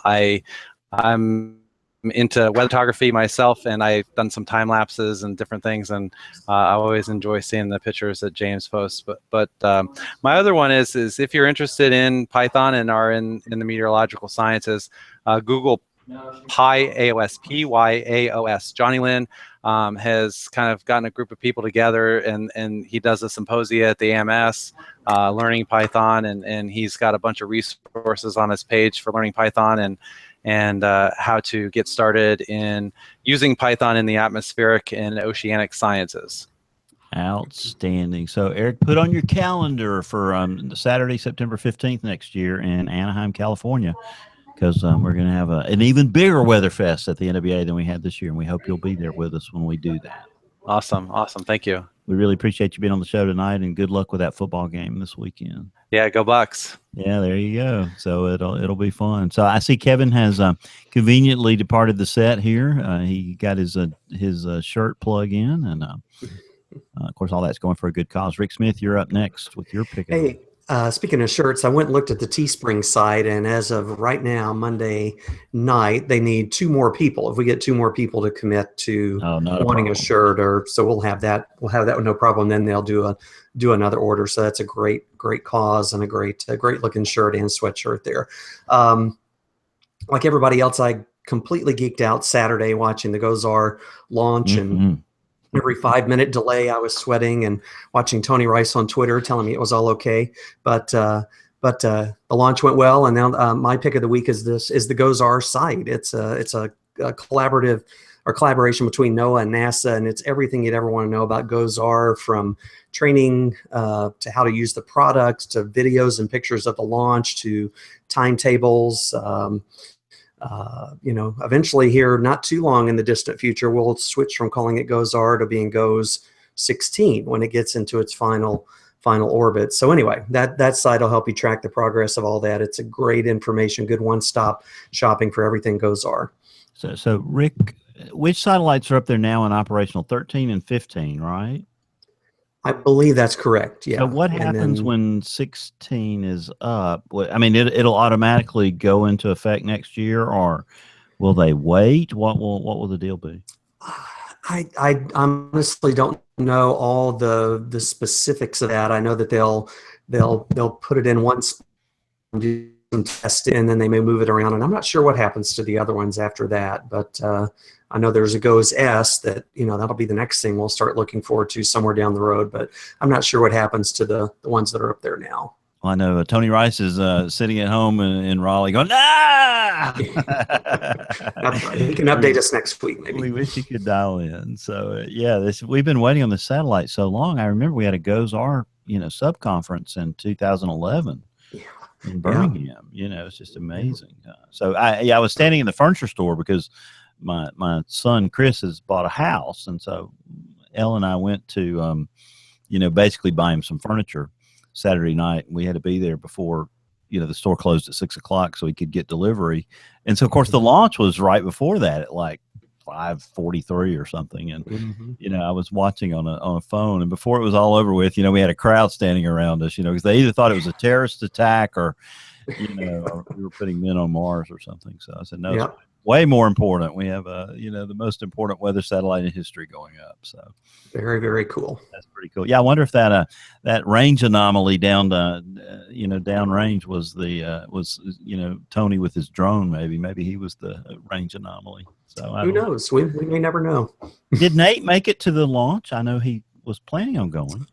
into weather photography myself, and I've done some time lapses and different things, and I always enjoy seeing the pictures that James posts. But my other one is if you're interested in Python and are in the meteorological sciences, Google PyAOS, PYAOS. Johnny Lynn has kind of gotten a group of people together, and he does a symposia at the AMS, learning Python, and he's got a bunch of resources on his page for learning Python and how to get started in using Python in the atmospheric and oceanic sciences. Outstanding. So, Eric, put on your calendar for Saturday, September 15th next year in Anaheim, California, because we're going to have an even bigger weather fest at the NWA than we had this year, and we hope you'll be there with us when we do that. Awesome. Thank you. We really appreciate you being on the show tonight, and good luck with that football game this weekend. Yeah, go Bucks. Yeah, there you go. So it'll be fun. So I see Kevin has conveniently departed the set here. He got his shirt plug in, and of course, all that's going for a good cause. Rick Smith, you're up next with your pick. Hey, speaking of shirts, I went and looked at the Teespring site, and as of right now, Monday night, they need 2 more people. If we get 2 more people to commit to wanting a shirt, so we'll have that with no problem. Then they'll do another order. So that's a great cause and a great looking shirt and sweatshirt there. Like everybody else, I completely geeked out Saturday watching the Gozar launch and. Every 5-minute delay, I was sweating and watching Tony Rice on Twitter telling me it was all okay. But the launch went well, and now my pick of the week is the Gozar site. It's a collaborative or collaboration between NOAA and NASA, and it's everything you'd ever want to know about Gozar, from training to how to use the product, to videos and pictures of the launch, to timetables. Eventually here, not too long in the distant future, we'll switch from calling it Gozar to being GOES 16 when it gets into its final orbit. So anyway, that site will help you track the progress of all that. It's a great information, good one-stop shopping for everything Gozar. So Rick, which satellites are up there now in operational? 13 and 15, right? I believe that's correct. Yeah. So what happens when 16 is up? I mean, it'll automatically go into effect next year, or will they wait? What will the deal be? I honestly don't know all the specifics of that. I know that they'll put it in once, do some testing, and then they may move it around. And I'm not sure what happens to the other ones after that, but I know there's a GOES S that, that'll be the next thing we'll start looking forward to somewhere down the road, but I'm not sure what happens to the ones that are up there now. Well, I know Tony Rice is sitting at home in Raleigh going, ah! That's right. He can update us next week, maybe. We wish he could dial in. So, we've been waiting on the satellite so long. I remember we had a GOES-R, sub-conference in 2011 in Birmingham. It's just amazing. So, I was standing in the furniture store because my son Chris has bought a house, and so Elle and I went to basically buy him some furniture Saturday night. We had to be there before the store closed at 6:00 so he could get delivery, and so of course the launch was right before that at like 5:43 or something, and I was watching on a phone, and before it was all over with, we had a crowd standing around us, because they either thought it was a terrorist attack or or we were putting men on Mars or something. So I said, no, it's way more important. We have the most important weather satellite in history going up. So very, very cool. That's pretty cool. Yeah, I wonder if that range anomaly down downrange was Tony with his drone. Maybe he was the range anomaly. So who knows? We may never know. Did Nate make it to the launch? I know he was planning on going.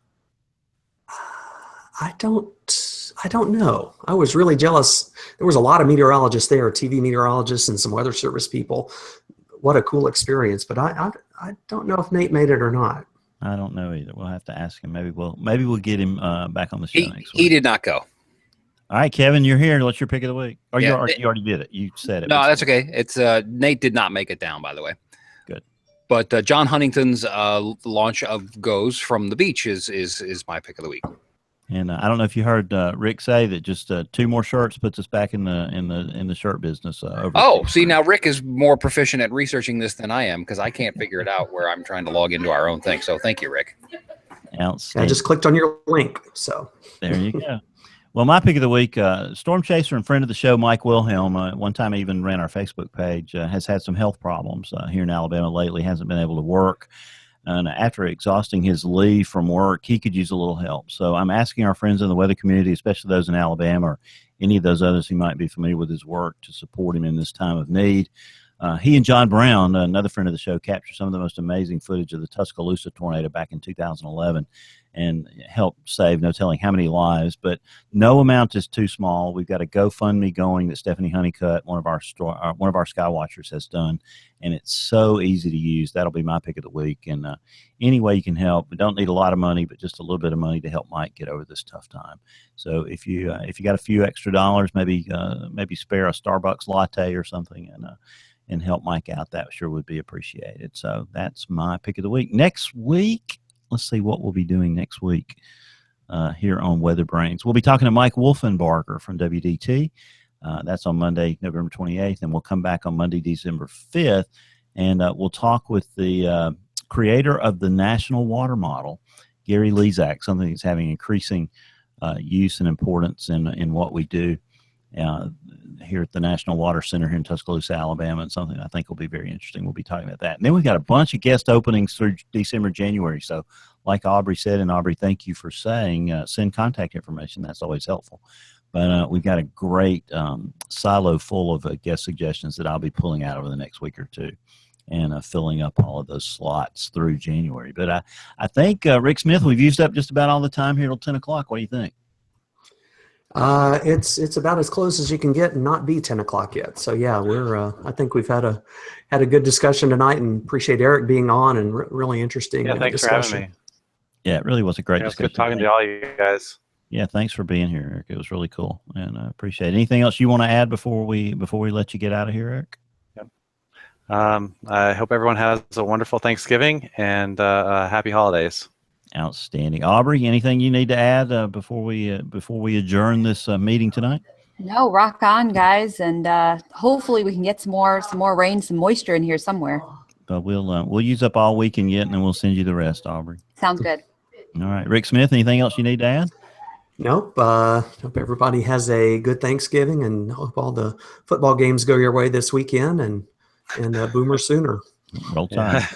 I don't know. I was really jealous. There was a lot of meteorologists there, TV meteorologists and some weather service people. What a cool experience. But I don't know if Nate made it or not. I don't know either. We'll have to ask him. Maybe we'll get him back on the show next week. He did not go. All right, Kevin, you're here. What's your pick of the week? Or you already did it. You said it. No, that's okay. It's Nate did not make it down, by the way. Good. But John Huntington's launch of GOES from the beach is my pick of the week. And I don't know if you heard Rick say that just 2 more shirts puts us back in the shirt business. See, now Rick is more proficient at researching this than I am, because I can't figure it out where I'm trying to log into our own thing. So thank you, Rick. Outstanding. I just clicked on your link. So there you go. Well, my pick of the week, storm chaser and friend of the show, Mike Wilhelm, one time I even ran our Facebook page, has had some health problems here in Alabama lately, hasn't been able to work. And after exhausting his leave from work, he could use a little help. So I'm asking our friends in the weather community, especially those in Alabama or any of those others who might be familiar with his work, to support him in this time of need. He and John Brown, another friend of the show, captured some of the most amazing footage of the Tuscaloosa tornado back in 2011 and helped save no telling how many lives. But no amount is too small. We've got a GoFundMe going that Stephanie Honeycutt, one of our Skywatchers, has done, and it's so easy to use. That'll be my pick of the week. And any way you can help, we don't need a lot of money, but just a little bit of money to help Mike get over this tough time. So if you got a few extra dollars, maybe spare a Starbucks latte or something, and help Mike out, that sure would be appreciated. So that's my pick of the week. Next week, let's see what we'll be doing next week here on WeatherBrains. We'll be talking to Mike Wolfenbarger from WDT. That's on Monday, November 28th, and we'll come back on Monday, December 5th, and we'll talk with the creator of the National Water Model, Gary Lezak, something that's having increasing use and importance in what we do here at the National Water Center here in Tuscaloosa, Alabama, and something I think will be very interesting. We'll be talking about that. And then we've got a bunch of guest openings through December, January. So like Aubrey said, and Aubrey, thank you for saying, send contact information. That's always helpful. But we've got a great silo full of guest suggestions that I'll be pulling out over the next week or two and filling up all of those slots through January. But I think, Rick Smith, we've used up just about all the time here till 10 o'clock. What do you think? It's about as close as you can get and not be 10 o'clock yet. So yeah, I think we've had a good discussion tonight, and appreciate Eric being on and really interesting thanks discussion. for having me. Yeah, it really was a great It was discussion. good talking to all you guys. Yeah, thanks for being here, Eric. It was really cool, and I appreciate it. Anything else you want to add before we let you get out of here, Eric? Yep. I hope everyone has a wonderful Thanksgiving and happy holidays. Outstanding. Aubrey, anything you need to add before we adjourn this meeting tonight? No, rock on, guys, and hopefully we can get some more rain, some moisture in here somewhere. But we'll use up all we can get, and then we'll send you the rest, Aubrey. Sounds good. All right, Rick Smith, anything else you need to add? Nope. Hope everybody has a good Thanksgiving, and hope all the football games go your way this weekend, and Boomer Sooner. Roll Tide.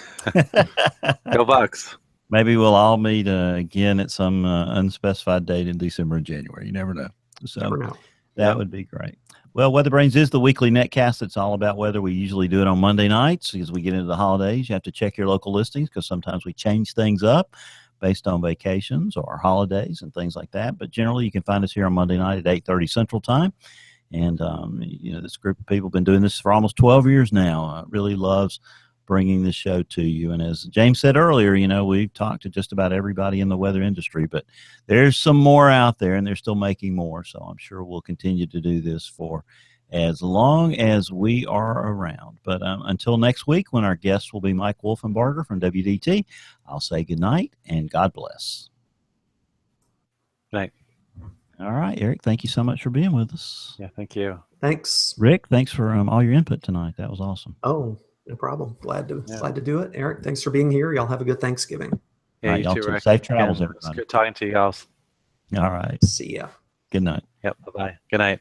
Go Bucks. Maybe we'll all meet again at some unspecified date in December and January. You never know. So Never know. That would be great. Well, WeatherBrains is the weekly netcast that's all about weather. We usually do it on Monday nights as we get into the holidays. You have to check your local listings because sometimes we change things up based on vacations or holidays and things like that. But generally, you can find us here on Monday night at 8:30 Central Time. And, this group of people have been doing this for almost 12 years now. Really loves bringing this show to you. And as James said earlier, we've talked to just about everybody in the weather industry, but there's some more out there, and they're still making more. So I'm sure we'll continue to do this for as long as we are around. But until next week, when our guest will be Mike Wolfenbarger from WDT, I'll say good night and God bless. Good night. All right, Eric, thank you so much for being with us. Yeah, thank you. Thanks. Rick, thanks for all your input tonight. That was awesome. Oh, no problem. Glad to do it. Eric, thanks for being here. Y'all have a good Thanksgiving. Yeah, right, you too, Rick. Safe travels, Yeah, everybody. It's good talking to you guys. All right. See ya. Good night. Yep. Bye-bye. Good night.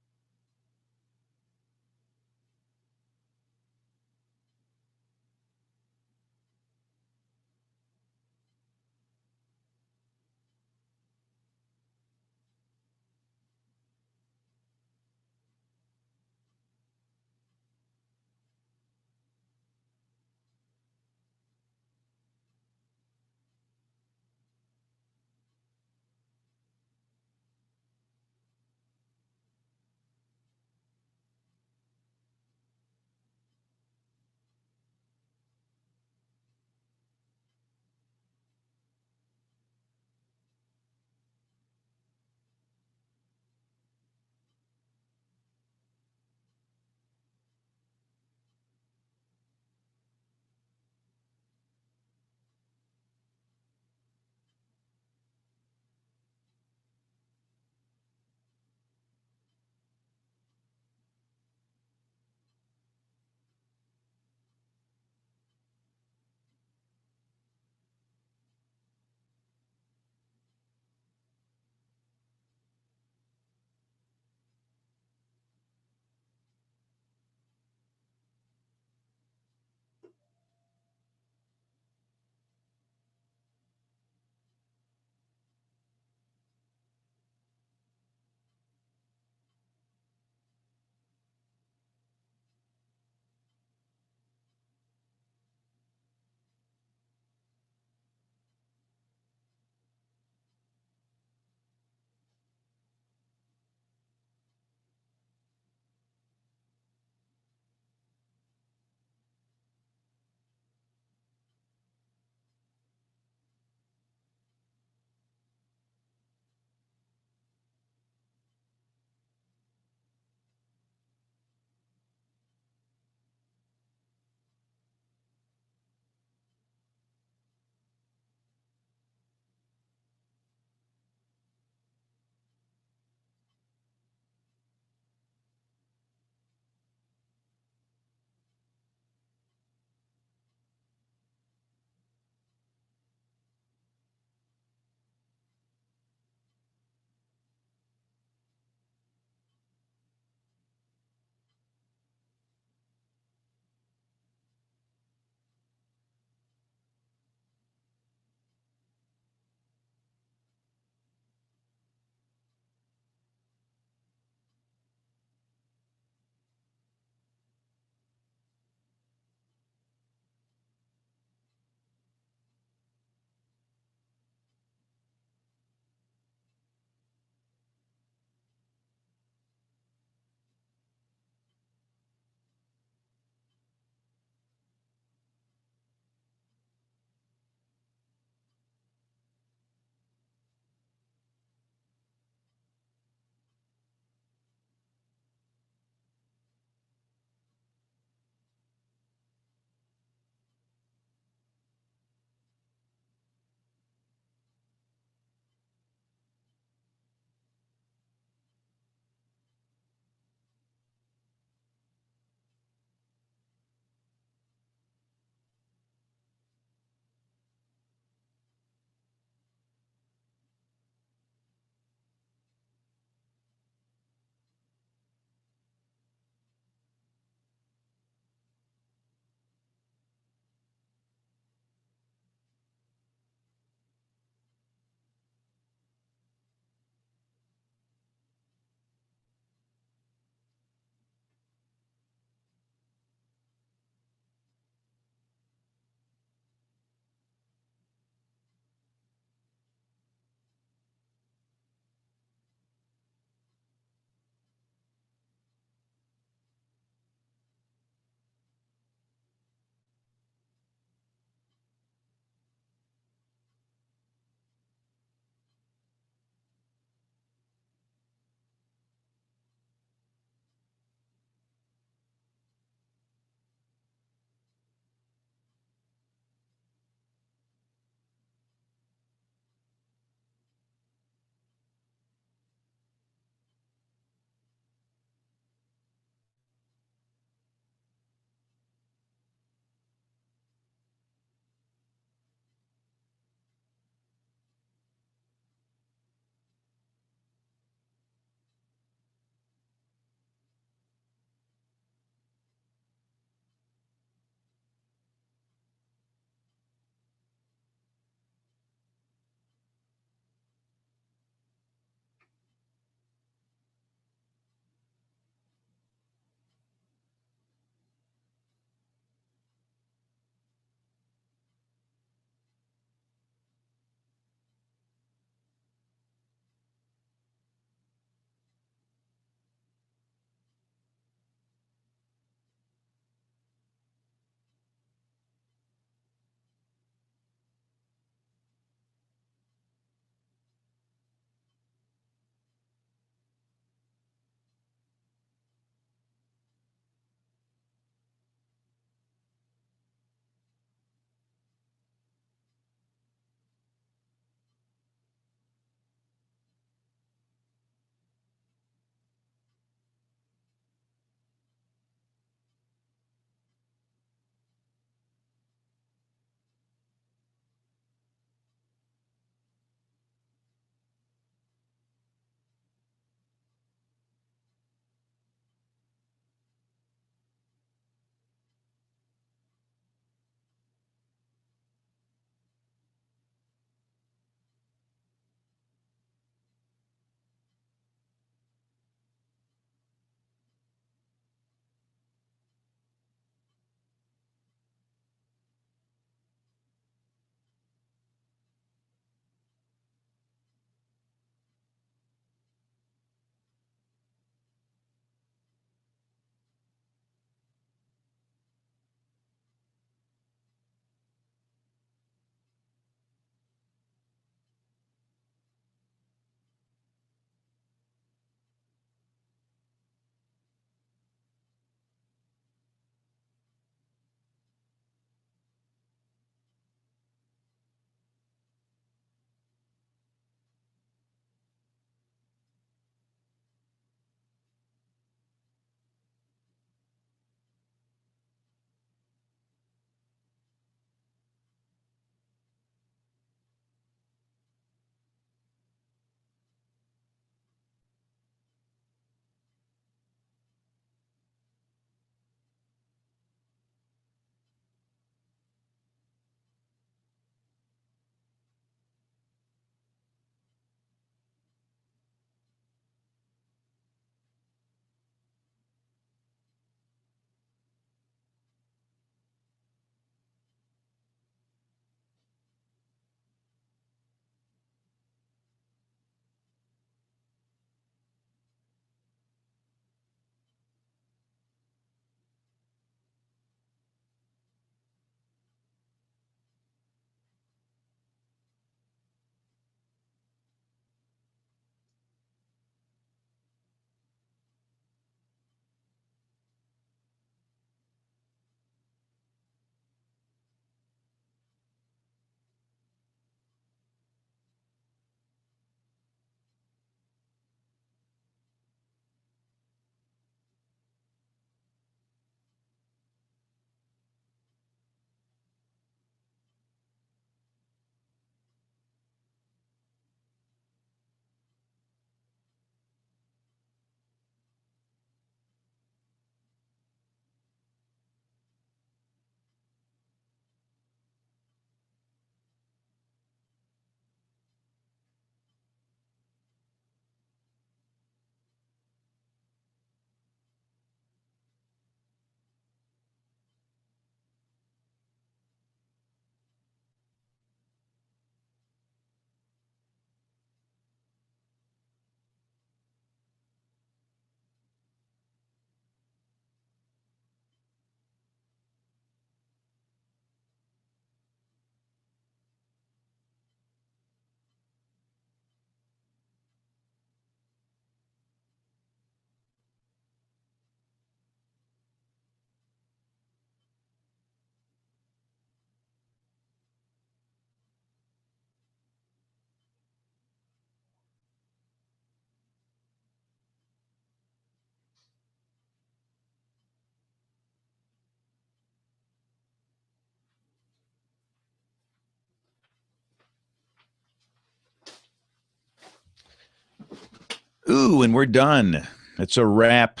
2, and we're done. It's a wrap.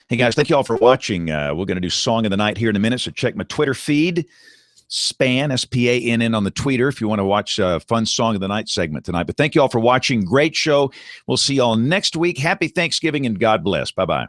Hey, guys, thank you all for watching. We're going to do Song of the Night here in a minute, so check my Twitter feed. SPAN, SPANN on the Twitter if you want to watch a fun Song of the Night segment tonight. But thank you all for watching. Great show. We'll see you all next week. Happy Thanksgiving and God bless. Bye-bye.